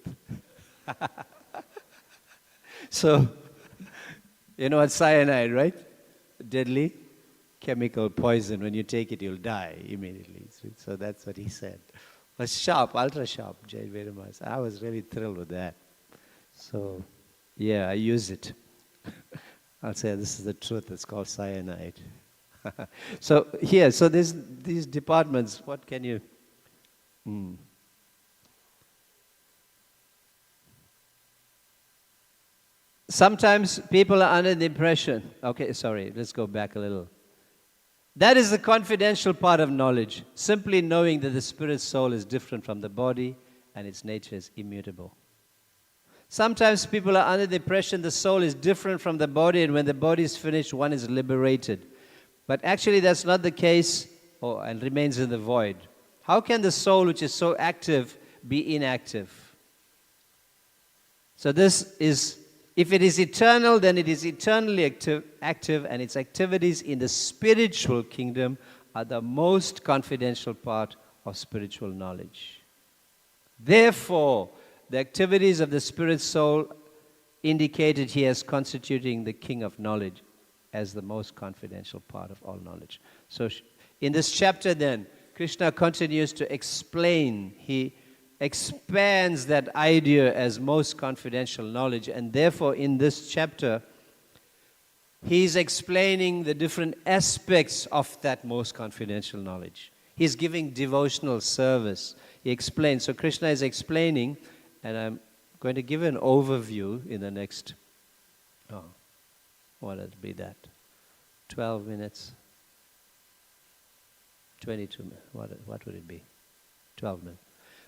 So, you know what cyanide, right? Deadly chemical poison. When you take it, you'll die immediately. So that's what he said. It was sharp, ultra sharp, Jayanveda Maharaj. I was really thrilled with that. So, yeah, I use it. I'll say this is the truth. It's called cyanide. So here, so these departments, what can you... Sometimes people are under the impression... Okay, sorry, let's go back a little. That is the confidential part of knowledge. Simply knowing that the spirit soul is different from the body and its nature is immutable. Sometimes people are under the impression the soul is different from the body, and when the body is finished, one is liberated. But actually that's not the case, and remains in the void. How can the soul, which is so active, be inactive? So this is, if it is eternal, then it is eternally active, and its activities in the spiritual kingdom are the most confidential part of spiritual knowledge. Therefore, the activities of the spirit soul indicated here as constituting the king of knowledge as the most confidential part of all knowledge. So in this chapter then, Krishna continues to explain. He expands that idea as most confidential knowledge, and therefore in this chapter, he's explaining the different aspects of that most confidential knowledge. He's giving devotional service. He explains. So Krishna is explaining, and I'm going to give an overview in the next, what would be that? 12 minutes? 22 minutes. What would it be? 12 minutes.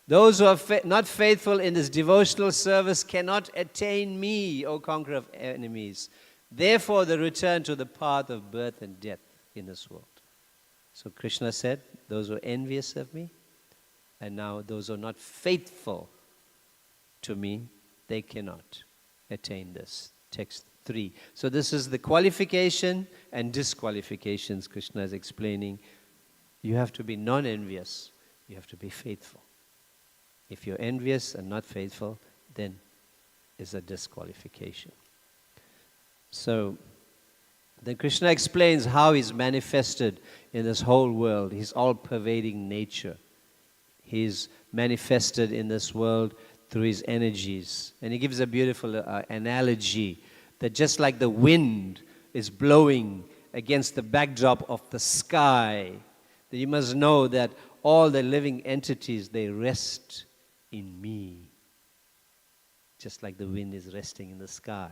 Those who are not faithful in this devotional service cannot attain me, O conqueror of enemies. Therefore, they return to the path of birth and death in this world. So Krishna said, those who are envious of me, and now those who are not faithful to me, they cannot attain this. Text 3. So this is the qualification and disqualifications Krishna is explaining. You have to be non-envious. You have to be faithful. If you're envious and not faithful, then it's a disqualification. So then Krishna explains how he's manifested in this whole world, his all-pervading nature. He's manifested in this world through his energies. And he gives a beautiful analogy that just like the wind is blowing against the backdrop of the sky, that you must know that all the living entities, they rest in me. Just like the wind is resting in the sky.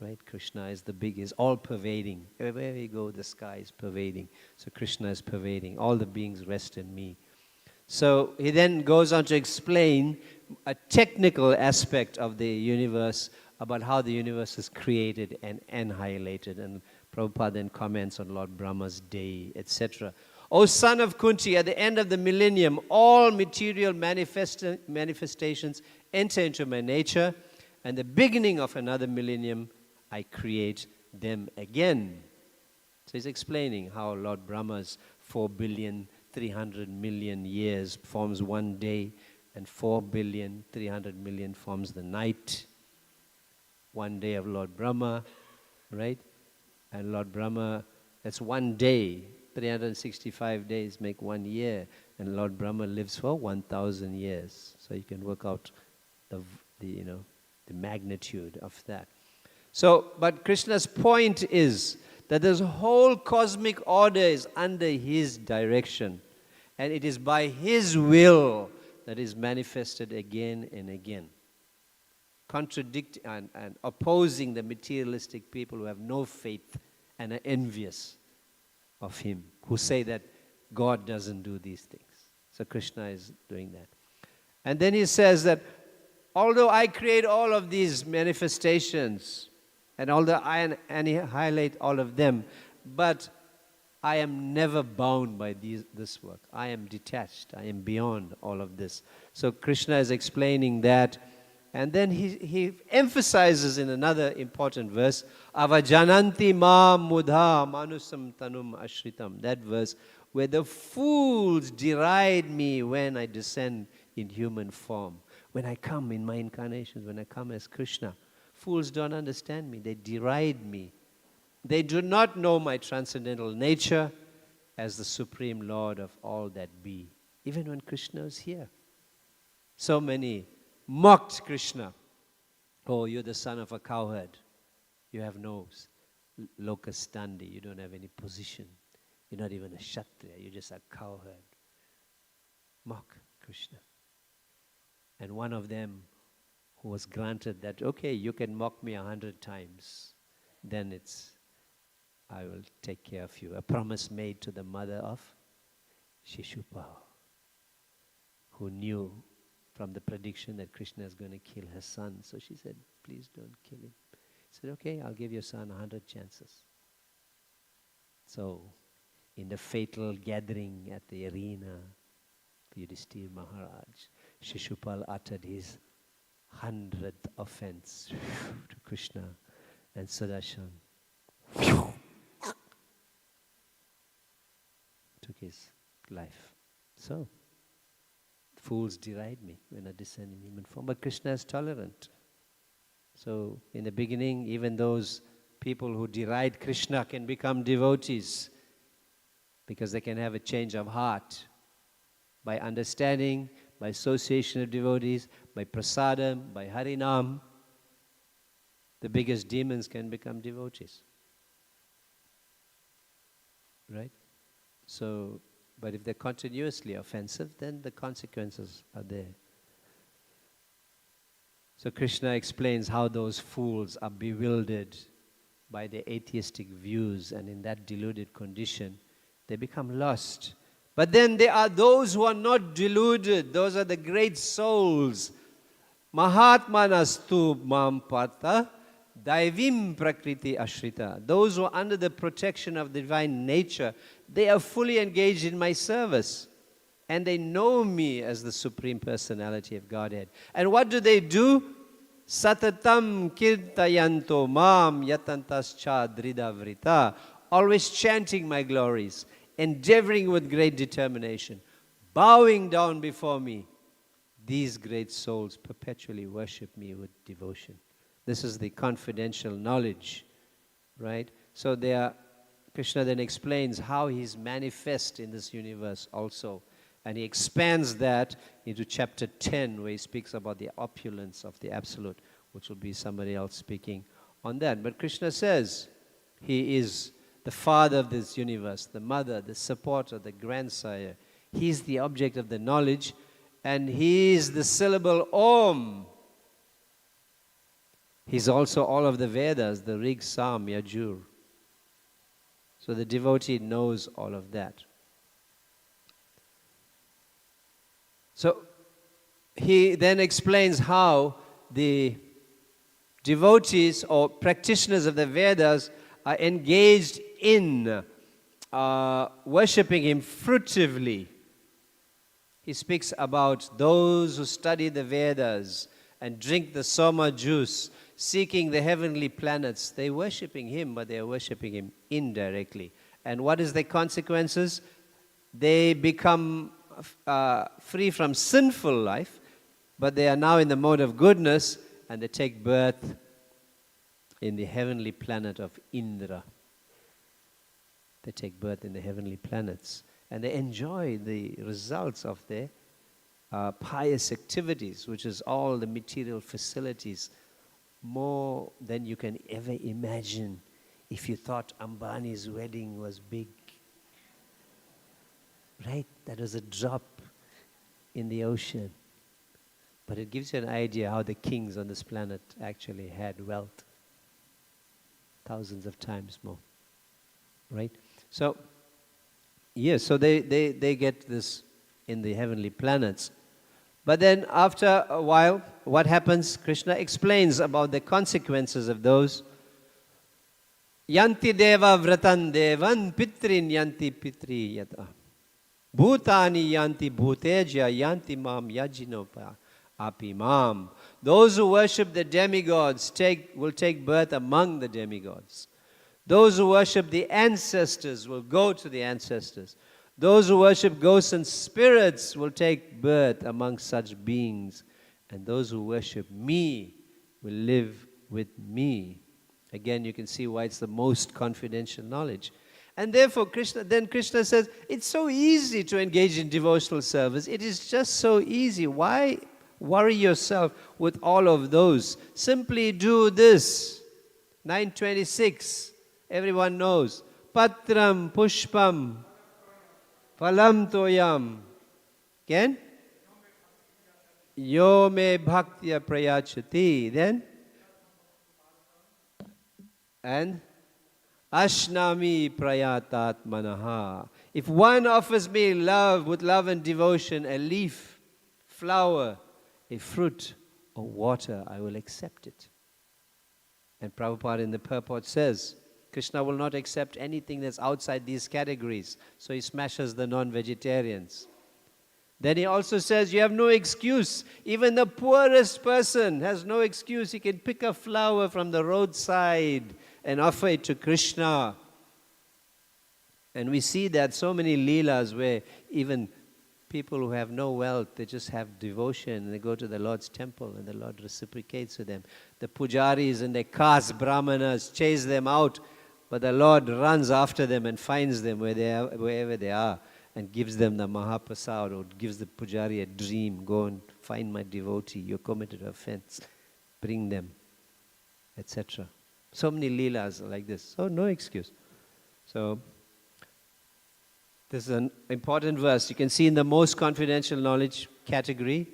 Right? Krishna is the biggest, all-pervading. Everywhere you go, the sky is pervading. So Krishna is pervading. All the beings rest in me. So he then goes on to explain a technical aspect of the universe, about how the universe is created and annihilated. And Prabhupada then comments on Lord Brahma's day, etc. O son of Kunti, at the end of the millennium, all material manifestations enter into my nature, and the beginning of another millennium, I create them again. So he's explaining how Lord Brahma's 4,300,000,000 years forms one day, and 4,300,000,000 forms the night. One day of Lord Brahma, right? And Lord Brahma, that's one day. 365 days make 1 year, and Lord Brahma lives for 1,000 years. So you can work out the magnitude of that. So, but Krishna's point is that this whole cosmic order is under his direction, and it is by his will that is manifested again and again, contradicting and opposing the materialistic people who have no faith and are envious of him, who say that God doesn't do these things. So Krishna is doing that. And then he says that although I create all of these manifestations, and although I annihilate all of them, but I am never bound by this work. I am detached. I am beyond all of this. So Krishna is explaining that. And then he emphasizes in another important verse, Avajananti ma mudha manusam tanum ashritam. That verse where the fools deride me when I descend in human form. When I come in my incarnations, when I come as Krishna, fools don't understand me. They deride me. They do not know my transcendental nature as the Supreme Lord of all that be. Even when Krishna is here. So many mocked Krishna. Oh, you're the son of a cowherd. You have no locus standi. You don't have any position. You're not even a kshatriya. You're just a cowherd. Mock Krishna. And one of them who was granted that, okay, you can mock me 100 times. Then I will take care of you. A promise made to the mother of Shishupal, who knew from the prediction that Krishna is going to kill her son. So she said, please don't kill him. He said, okay, I'll give your son 100 chances. So, in the fatal gathering at the arena, Yudhishthira Maharaj, Shishupal uttered his 100th offense to Krishna, and Sudarshan took his life. So, fools deride me when I descend in human form. But Krishna is tolerant. So, in the beginning, even those people who deride Krishna can become devotees because they can have a change of heart by understanding, by association of devotees, by prasadam, by harinam. The biggest demons can become devotees. Right? So, but if they're continuously offensive, then the consequences are there. So Krishna explains how those fools are bewildered by their atheistic views, and in that deluded condition, they become lost. But then there are those who are not deluded. Those are the great souls. Mahatmanastu mam partha daivim prakriti ashrita. Those who are under the protection of the divine nature, they are fully engaged in my service. And they know me as the Supreme Personality of Godhead. And what do? Satatam kirtayanto mam yatantascha dridavrita. Always chanting my glories, endeavoring with great determination, bowing down before me. These great souls perpetually worship me with devotion. This is the confidential knowledge, right? So Krishna then explains how he's manifest in this universe also. And he expands that into chapter 10, where he speaks about the opulence of the Absolute, which will be somebody else speaking on that. But Krishna says he is the father of this universe, the mother, the supporter, the grandsire. He's the object of the knowledge, and he is the syllable Om. He's also all of the Vedas, the Rig, Sam, Yajur. So the devotee knows all of that. So he then explains how the devotees or practitioners of the Vedas are engaged in worshipping him fruitively. He speaks about those who study the Vedas and drink the Soma juice, seeking the heavenly planets. They're worshipping him, but they are worshipping him indirectly. And what is the consequences? They become free from sinful life, but they are now in the mode of goodness, and they take birth in the heavenly planet of Indra. They take birth in the heavenly planets, and they enjoy the results of their pious activities, which is all the material facilities, more than you can ever imagine if you thought Ambani's wedding was big. Right? That was a drop in the ocean. But it gives you an idea how the kings on this planet actually had wealth. Thousands of times more. Right? So, yes, so they get this in the heavenly planets. But then after a while, what happens? Krishna explains about the consequences of those. Yanti deva vratan devan pitrin yanti pitri yata. Bhutani yanti bhuteja yanti mam yajinopa api mam. Those who worship the demigods will take birth among the demigods. Those who worship the ancestors will go to the ancestors. Those who worship ghosts and spirits will take birth among such beings. And those who worship me will live with me. Again, you can see why it's the most confidential knowledge. And therefore, Krishna says, it's so easy to engage in devotional service. It is just so easy. Why worry yourself with all of those? Simply do this. 926, everyone knows. Patram pushpam phalam toyam. Again? Yo me bhaktya prayachati. Then? And? Ashnami prayatat manaha. If one offers me love, with love and devotion, a leaf, flower, a fruit, or water, I will accept it. And Prabhupada in the purport says, Krishna will not accept anything that's outside these categories. So he smashes the non-vegetarians. Then he also says, you have no excuse. Even the poorest person has no excuse. He can pick a flower from the roadside and offer it to Krishna. And we see that so many leelas where even people who have no wealth, they just have devotion and they go to the Lord's temple and the Lord reciprocates with them. The pujaris and the caste brahmanas chase them out, but the Lord runs after them and finds them wherever they are and gives them the mahaprasad, or gives the pujari a dream. Go and find my devotee, you committed offense. Bring them, etc. So many leelas like this. So no excuse. So this is an important verse. You can see in the most confidential knowledge category.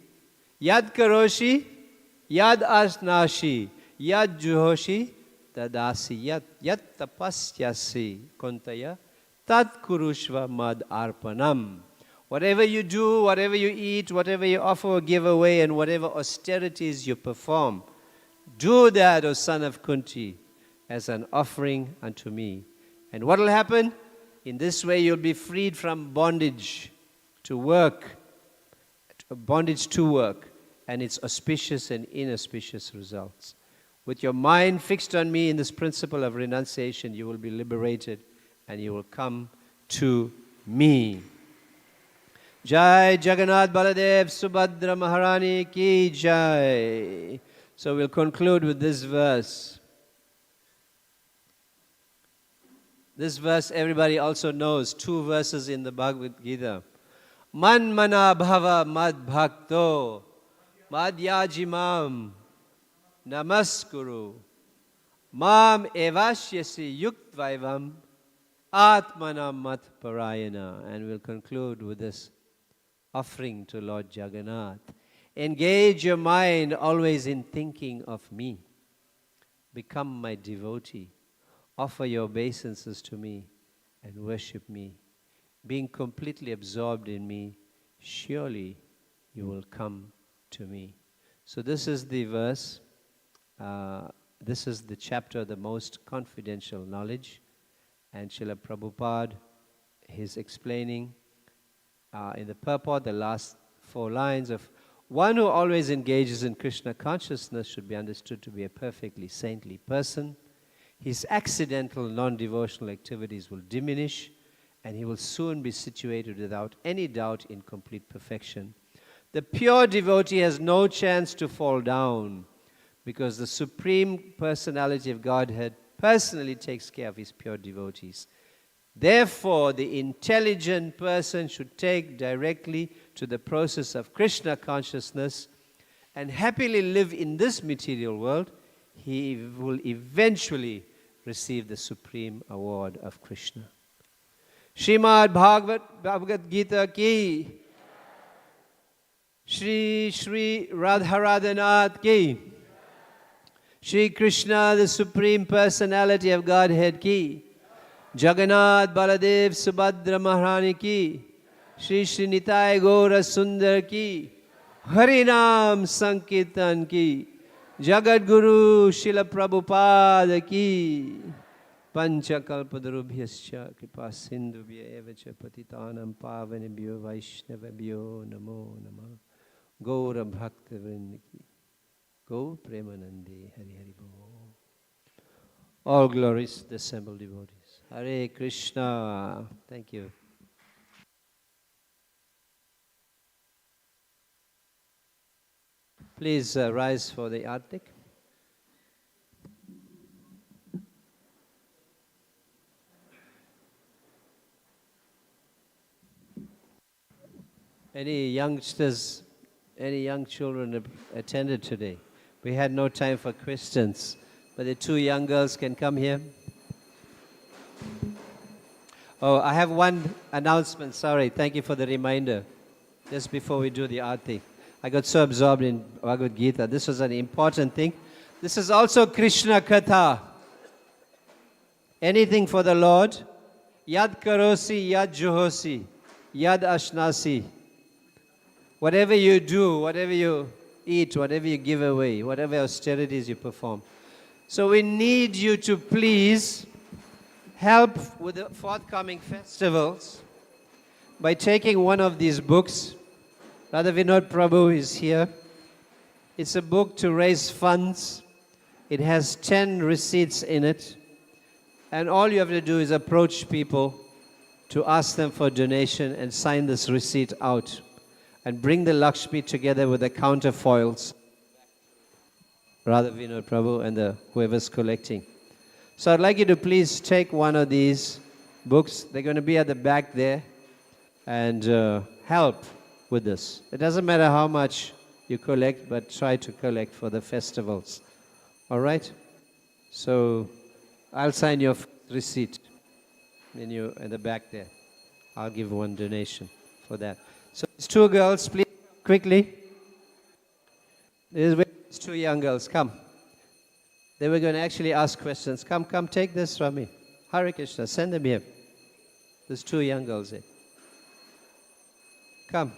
Yad karoshi, yad asnashi, yad juhoshi, tadasi, yat tapasyasi, kontaya, tat kurushva mad arpanam. Whatever you do, whatever you eat, whatever you offer or give away, and whatever austerities you perform, do that, O son of Kunti, as an offering unto me. And what will happen? In this way you'll be freed from bondage to work, and its auspicious and inauspicious results. With your mind fixed on me in this principle of renunciation, you will be liberated and you will come to me. Jai Jagannath Baladev Subhadra Maharani ki Jai. So we'll conclude with this verse. This verse everybody also knows, 2 verses in the Bhagavad Gita. Man mana bhava mad bhakto madhyajimam namaskuru mam evashyasi yuktvaivam atmana mat parayana. And we'll conclude with this offering to Lord Jagannath. Engage your mind always in thinking of me. Become my devotee. Offer your obeisances to me and worship me. Being completely absorbed in me, surely you will come to me. So this is the verse. This is the chapter, the most confidential knowledge. And Srila Prabhupada is explaining in the purport, the last 4 lines of, one who always engages in Krishna consciousness should be understood to be a perfectly saintly person. His accidental non-devotional activities will diminish, and he will soon be situated without any doubt in complete perfection. The pure devotee has no chance to fall down, because the Supreme Personality of Godhead personally takes care of his pure devotees. Therefore, the intelligent person should take directly to the process of Krishna consciousness and happily live in this material world. He will eventually receive the supreme award of Krishna. Srimad Bhagavad Gita ki, Shri Radharanath ki, Shri Krishna, the Supreme Personality of Godhead ki, Jagannath Baladev Subhadra Maharani ki, Shri Nitai Gaura Sundar ki, Harinam Sankirtan ki, Jagat Guru Srila Prabhupada ki, Pancha Kalpadarubhyascha Kripa Sindhubhya Evacha Patitanam Pavanebhyo Vaishnavabhyo Namo Namah Gaura Bhakta Vrindaki Go Premanande Hari Hari Bo. All glories to the assembled devotees. Hare Krishna. Thank you. Please rise for the Artik. Any youngsters, any young children have attended today? We had no time for questions, but the 2 young girls can come here. Oh, I have one announcement. Sorry, thank you for the reminder. Just before we do the Aarti. I got so absorbed in Bhagavad Gita. This was an important thing. This is also Krishna Katha. Anything for the Lord. Yad karosi, yad juhosi, yad ashnasi. Whatever you do, whatever you eat, whatever you give away, whatever austerities you perform. So we need you to please help with the forthcoming festivals by taking one of these books. Radha Vinod Prabhu is here. It's a book to raise funds. It has 10 receipts in it. And all you have to do is approach people to ask them for donation and sign this receipt out. And bring the Lakshmi together with the counterfoils. Radha Vinod Prabhu and whoever's collecting. So I'd like you to please take one of these books. They're going to be at the back there. And help with this. It doesn't matter how much you collect, but try to collect for the festivals. All right? So I'll sign your receipt in the back there. I'll give one donation for that. So these 2 girls, please, quickly. These 2 young girls, come. They were going to actually ask questions. Come, take this from me. Hare Krishna, send them here. There's 2 young girls there. Come.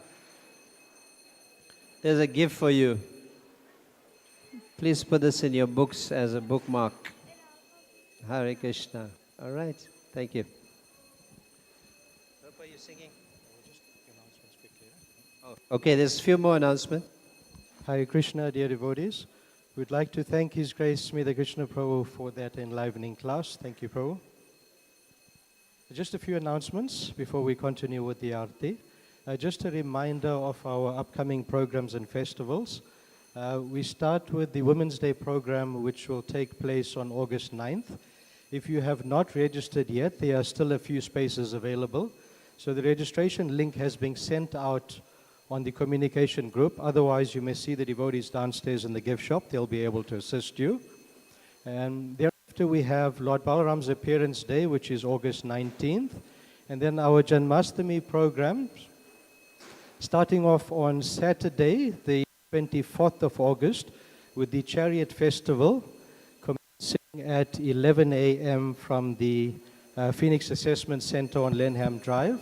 There's a gift for you. Please put this in your books as a bookmark. Hare Krishna. All right. Thank you. Are you singing? Oh, okay, there's a few more announcements. Hare Krishna, dear devotees. We'd like to thank His Grace Sridhar Krishna Prabhu for that enlivening class. Thank you, Prabhu. Just a few announcements before we continue with the Aarti. Just a reminder of our upcoming programs and festivals. We start with the Women's Day program, which will take place on August 9th. If you have not registered yet, there are still a few spaces available. So the registration link has been sent out on the communication group. Otherwise, you may see the devotees downstairs in the gift shop. They'll be able to assist you. And thereafter, we have Lord Balaram's Appearance Day, which is August 19th. And then our Janmashtami programs, starting off on Saturday, the 24th of August, with the Chariot Festival, commencing at 11 a.m. from the Phoenix Assessment Center on Lenham Drive.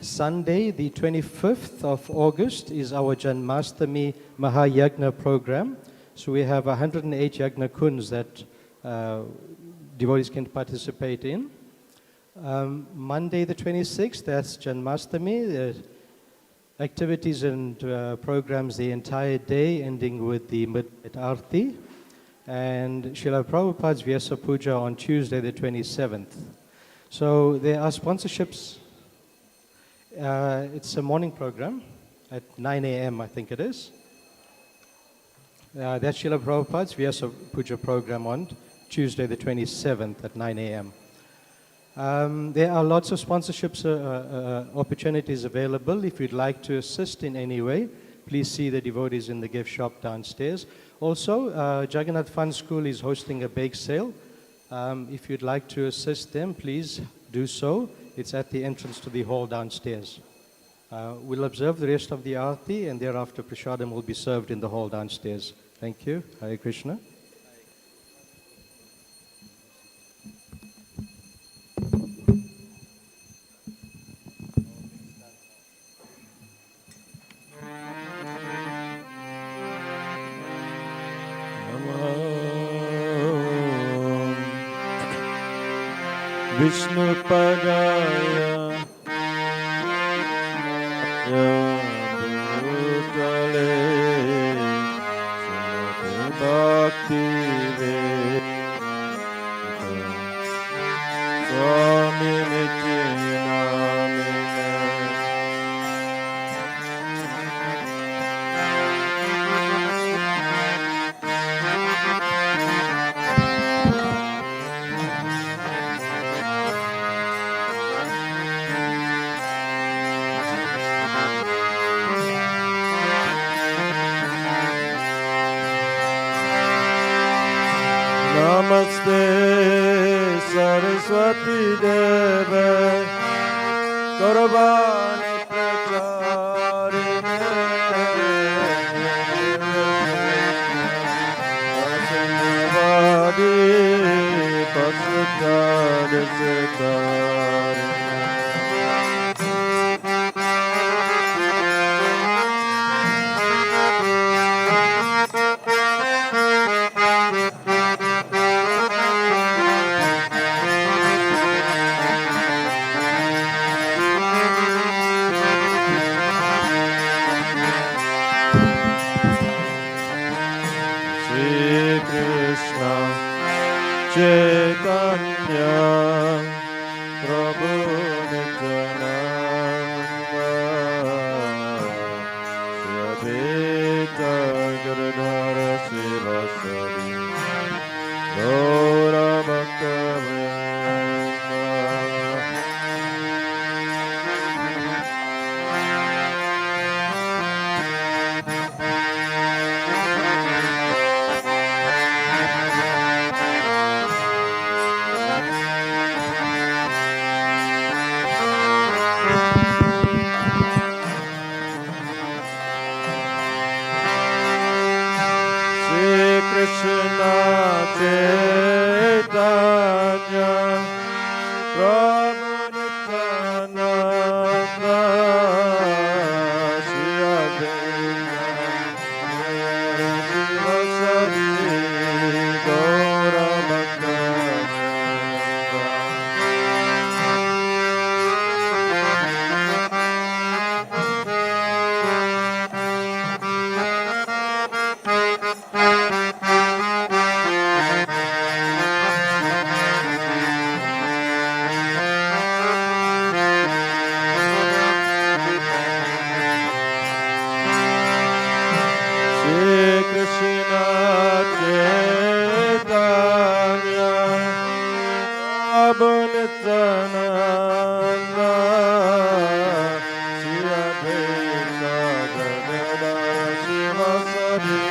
Sunday, the 25th of August, is our Janmashtami Mahayagna program. So we have 108 Yagna Kunds that devotees can participate in. Monday, the 26th, that's Janmashtami. Activities and programs the entire day, ending with the midnight Aarti. And Srila Prabhupada's Vyasa Puja on Tuesday, the 27th. So there are sponsorships. It's a morning program at 9 a.m., I think it is. That's Srila Prabhupada's Vyasa Puja program on Tuesday, the 27th at 9 a.m. There are lots of sponsorships opportunities available. If you'd like to assist in any way, please see the devotees in the gift shop downstairs. Also, Jagannath Fund School is hosting a bake sale. If you'd like to assist them, please do so. It's at the entrance to the hall downstairs. We'll observe the rest of the Aarti, and thereafter Prasadam will be served in the hall downstairs. Thank you. Hare Krishna. Vishnu Padaya Bhutale Bhakti Swami Niti Namina Namaste Saraswati Deva Gauravani Pracharine Vasundhavadi Pasutadasitarine Chaitanya Prabhu Nityananda Shri Advaita Gadadhara Sivasadi Gaura Bhakta-vrinda Krishna Chaitanya Prabhu Nityananda Shri Advaita Sivasadi Gaura Bhakta-vrinda Nityananda Shri Advaita Gadada Shivasari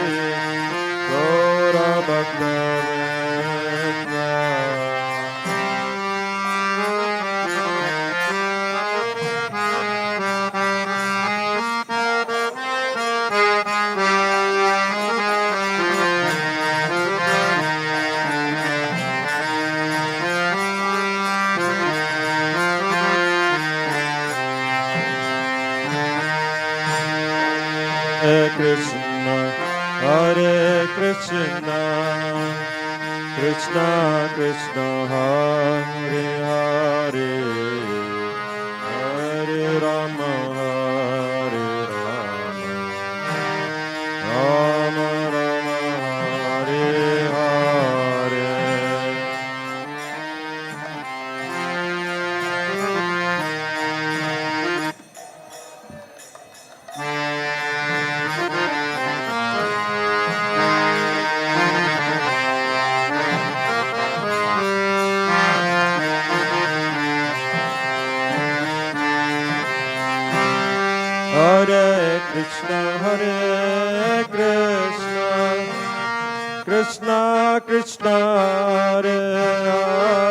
Gaura Bhakta Krishna, Hare Krishna, Krishna Krishna, Hare Hare, Hare Rama, Hare Rama, Rama Rama, Hare Hare. Hare Krishna, Hare Krishna, Krishna Krishna, Hare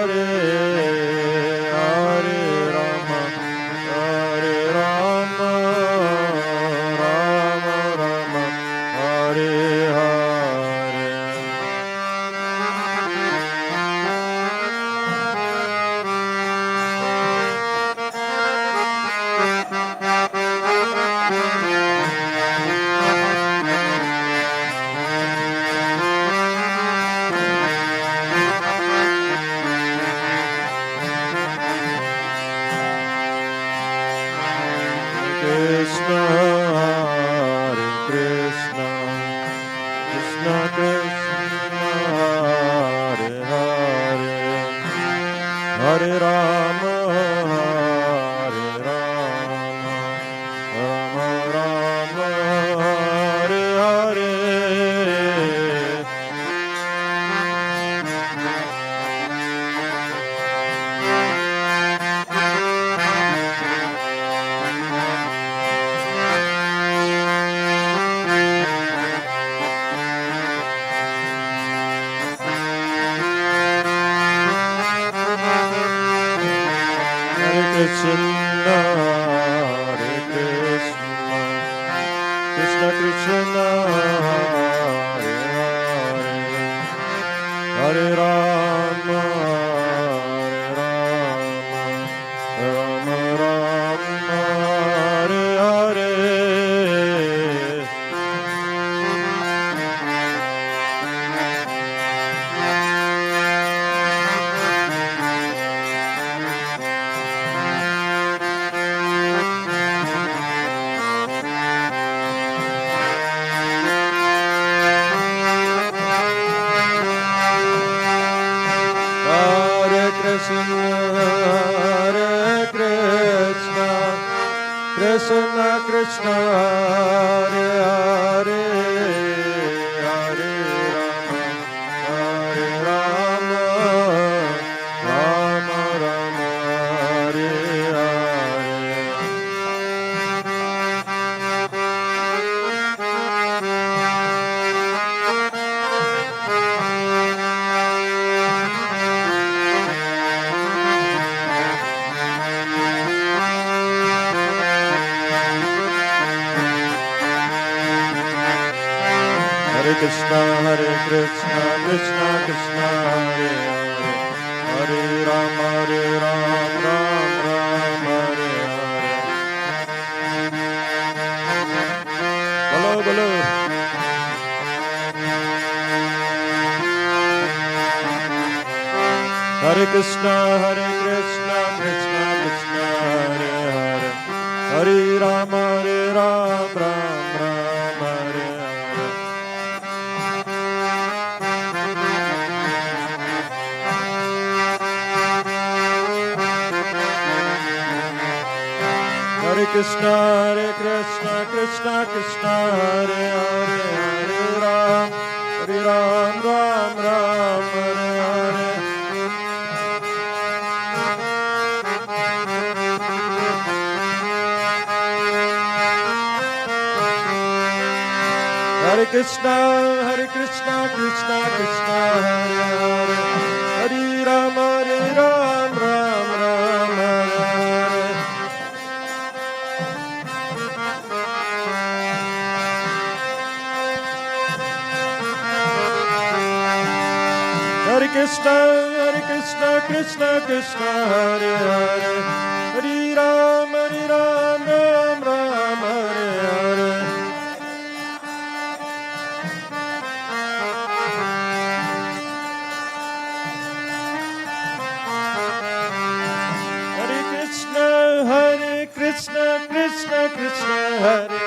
Hare, Hare Rama, Hare Rama, Rama Rama, Hare Hare. Krishna, Hare Krishna, Krishna Krishna, Hare Hare, Hare Rama, Hare Rama, Rama Rama, Hare Hare. Krishna, Hare Krishna, Krishna Krishna, Hare Hare, Hare Rama, Hare Rama, Rama Rama, Hare Hare. Krishna, Hare Krishna, Krishna Krishna, Hare Hare, Hare Rama, Rama Rama, Hare Hare. Hare Krishna, Hare Krishna, Krishna Krishna, Hare Hare, Hare Rama, Rama Rama, Hare Hare. Bolo, bolo. Hare Krishna, Hare Krishna, Krishna Krishna, Hare Hare, Hare Rama, Rama Rama, Hare Hare. Hare Krishna, Hare Krishna, Krishna Krishna, Hare Hare, Hare Ram, Ram Ram, Hare Hare. Hare Krishna, Krishna Krishna, Hare Hare, Hare Rama, Ram Ram, Hare Hare. Hare Krishna, Krishna Krishna, Hare Hare, Hare Ram, Ram Ram, Hare Hare. Hare Krishna, Krishna Krishna, Hare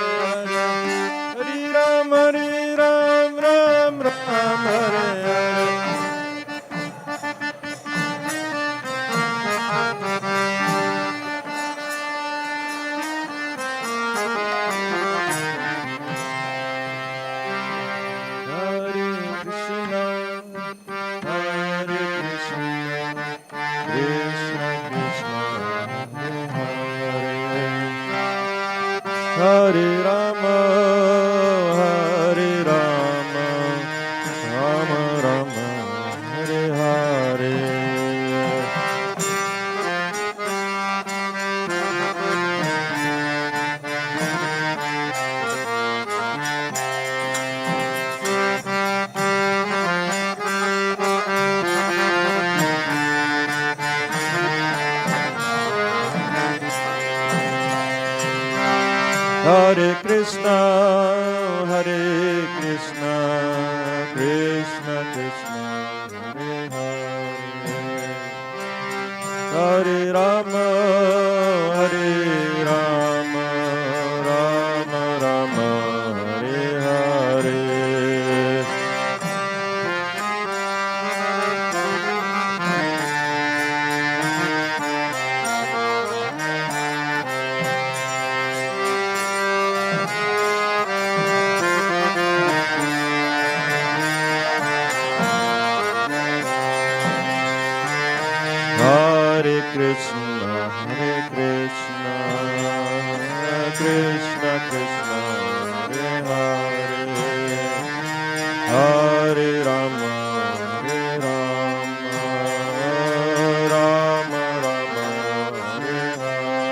Hare, Hare Ram, Ram Ram, Hare Hare. Hare Rama, Rama Rama, Hare Hare. Hare Krishna, Krishna Krishna, Hare Hare, Hare Rama, Rama Rama, Hare Hare. Hare Krishna, Krishna Krishna, Hare Hare, Hare Rama, Rama Rama, Hare Hare.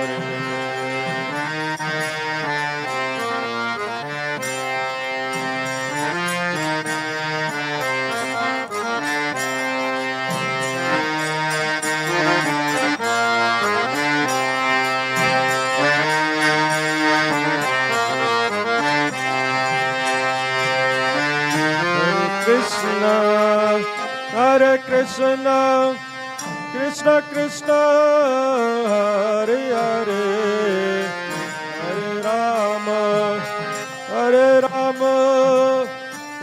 Krishna, Hare Krishna, Krishna Krishna, Hare Hare, Hare Rama,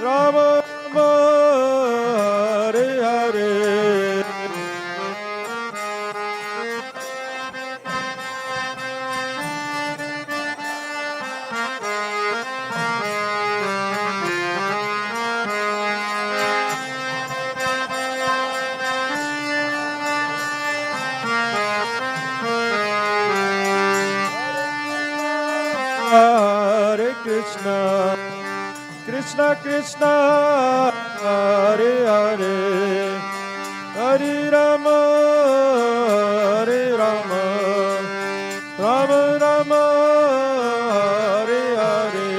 Rama Rama, Hare Hare. Hare Krishna, Krishna Krishna, Hare Hare, Hare Rama, Rama Rama, Hare Hare.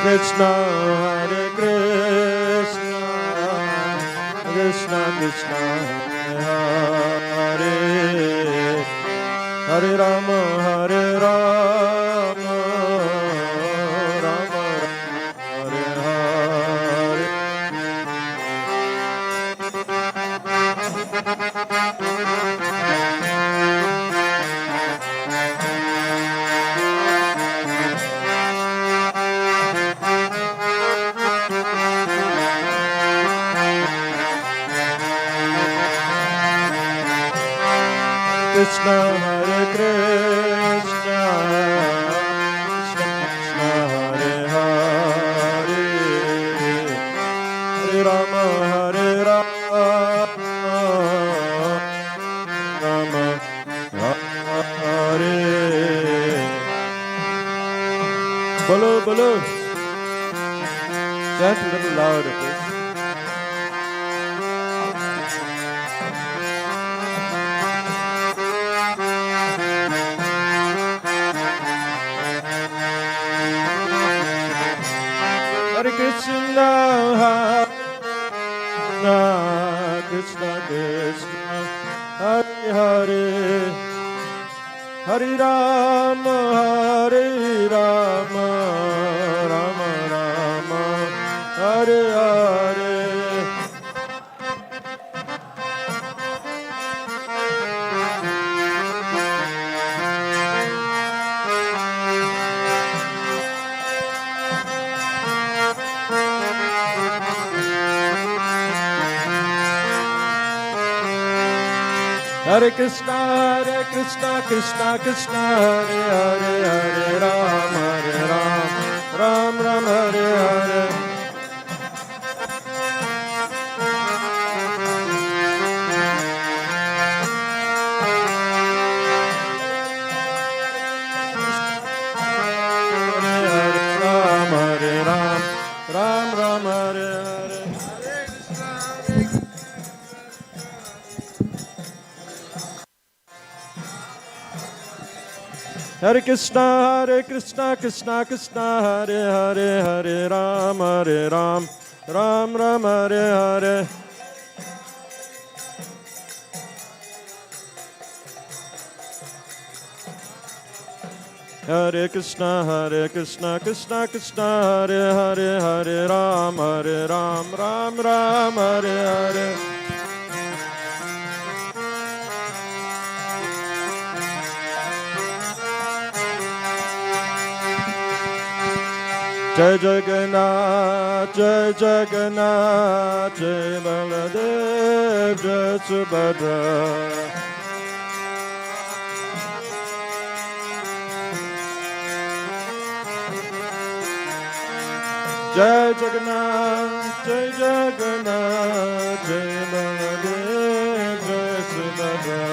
Krishna, Hare Krishna, Krishna Krishna, Hare Hare, Hare Rama, Rama Rama, Hare Hare. Krishna, Hare Krishna, Bolo, bolo. Chant a little louder, please. Hare Krishna, Hare Krishna, Krishna, Hare Hare, Hare Rama, Hare Rama, Rama Rama, Hare Hare. Hare Krishna, Krishna Krishna, Hare Hare, Hare Ram, Ram Ram, Hare Hare. Hare Ram, Ram Ram, Hare Hare. Hare Krishna, Krishna Krishna, Hare Hare, Hare Ram, Ram Ram, Hare Hare. Hare Krishna, Krishna Krishna, Hare Hare, Hare Ram, Ram Ram, Hare Hare. Jai Jagannath, Jai Jagannath, Jai Baladev, Jai Subhadra. Jai Jagannath, Jai Jagannath, Jai Baladev, Jai Subhadra.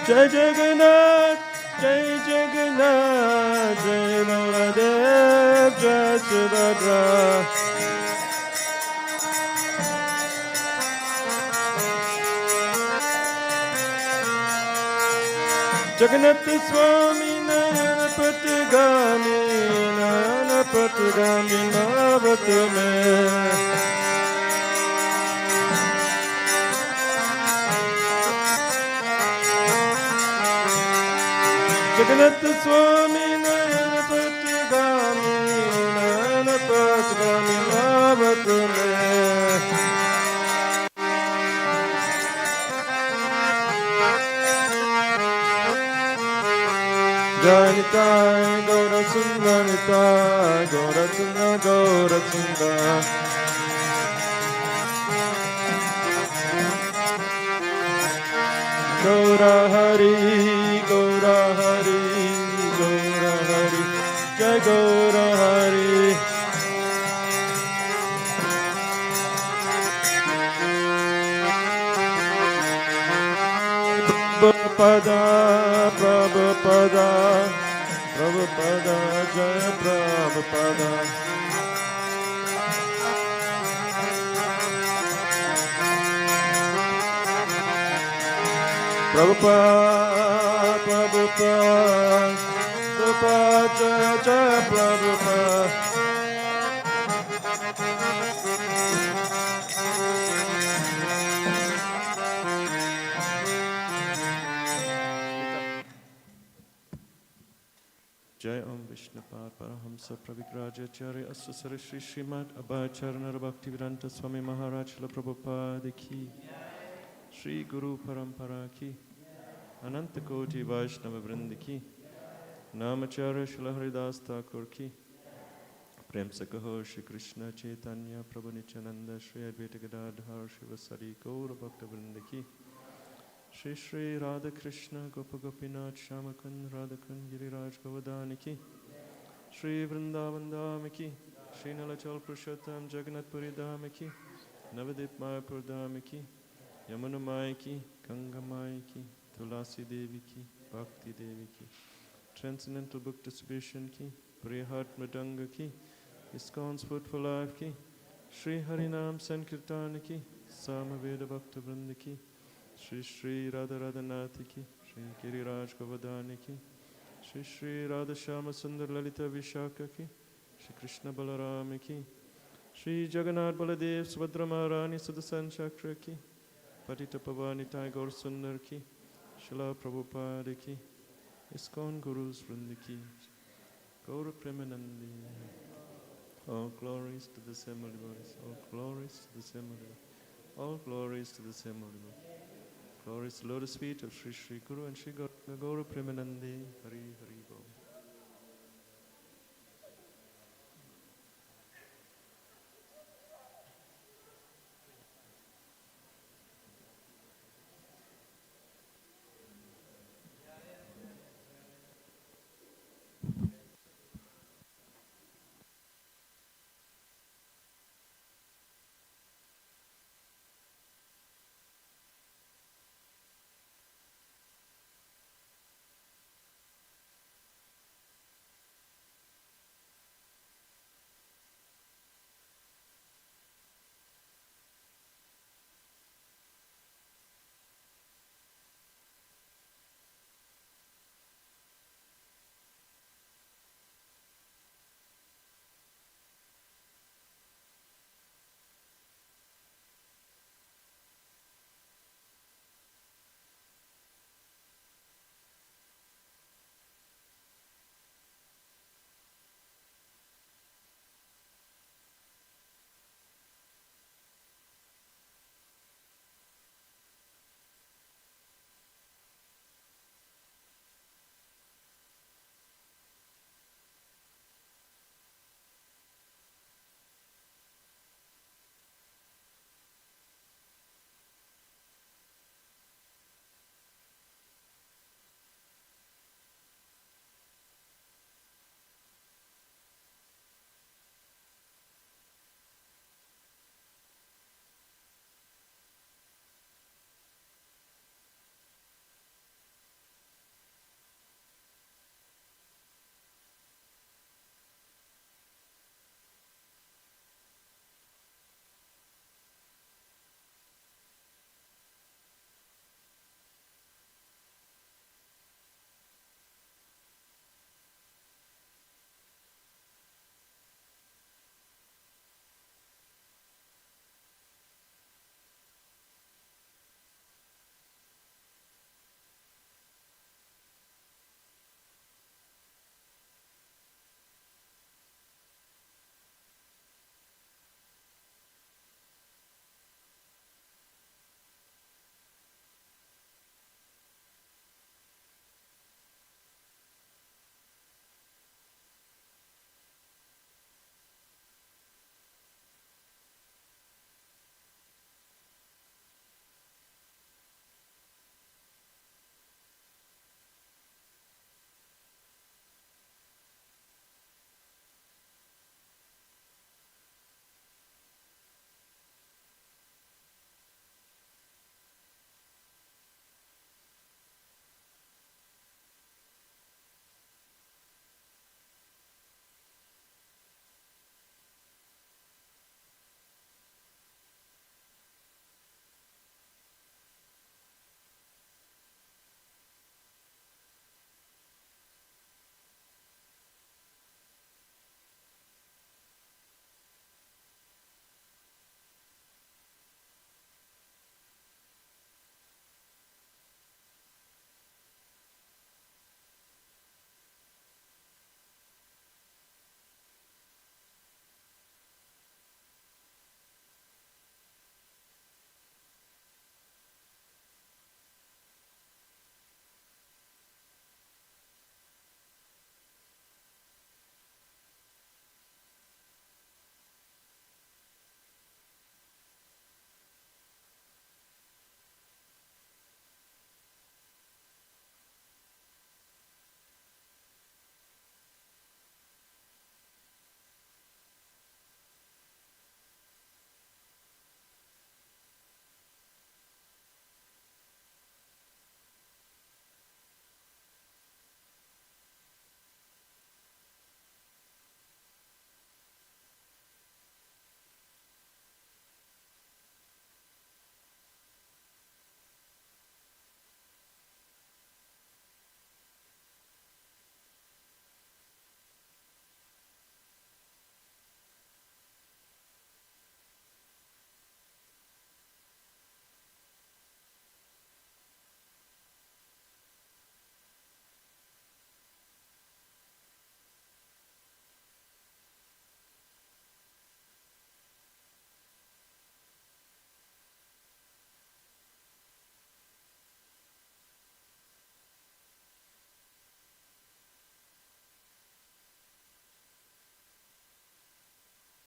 Jai Jagannath, Jai Jagannath, Jai Baladev, Jai Subhadra. Jagannath Swami Nayana Patigami, Nayana Patigami, Navatame. Jagannath Swami Nayana Patigami, Nayana Patigami, Navatame. Janitai Gaura Sundanitai Gaura Sunda Gaura Sunda. Gaura Hari Gaura Hari Gaura Hari Jai Gaura Hari. Prabhupada, Prabhupada, Prabhupada, Jaya Prabhupada. Prabhupada, Prabhupada, Prabhupada, Jaya Jaya Prabhupada. Jai Om Vishnupad Parahamsa Pravigrajacharya Asa Sarashri Srimad Abhacharana Bhaktivedanta Swami Maharaj Srila Prabhupada Ki Shri Guru Parampara Ki Ananta Koti Vaishnava Vrinda Ki Namacharya Srila Haridas Thakur Ki Prem Sakaho Shri Krishna Chaitanya Prabhu Nityananda Shri Advaita Gadadhar Shivasari Gaura Bhakta Vrindaki Shri Shri Radha Krishna Gopa Gopinath Shamakun Radhakun Giriraj Govardhaniki Shri Vrindavan Dhamiki Shri Nalachal Purushottam Jagannath Puri Dhamiki Navadip Mayapur Dhamiki Yamuna Mayaki Ganga Mayaki Tulasi Deviki Bhakti Deviki Transcendental Book Distribution Ki Priyahat Mridanga Ki ISKCON's Food for Life Ki Shri Harinam Sankirtan Ki Samaveda Bhakta Vrinda Ki Shri Shri Radha Radhanathi Ki Shri Giriraj Govardhani Ki Shri Shri Radha Shama Sundar Lalita Vishaka Ki Shri Krishna Balarama Ki Shri Jagannath Baladev Subhadra Maharani Sudasan Chakra Ki Patita Pavani Tagore Sundar Ki Srila Prabhupada Ki ISKCON Gurus Vrinda Ki Gaura Premanandi. All glories to the Semel devotees. All glories to the Semel devotees. All glories to the Semel devotees. Glories to the lotus feet of Sri Sri Guru and Sri Gaura Premanandi. Hari Hari.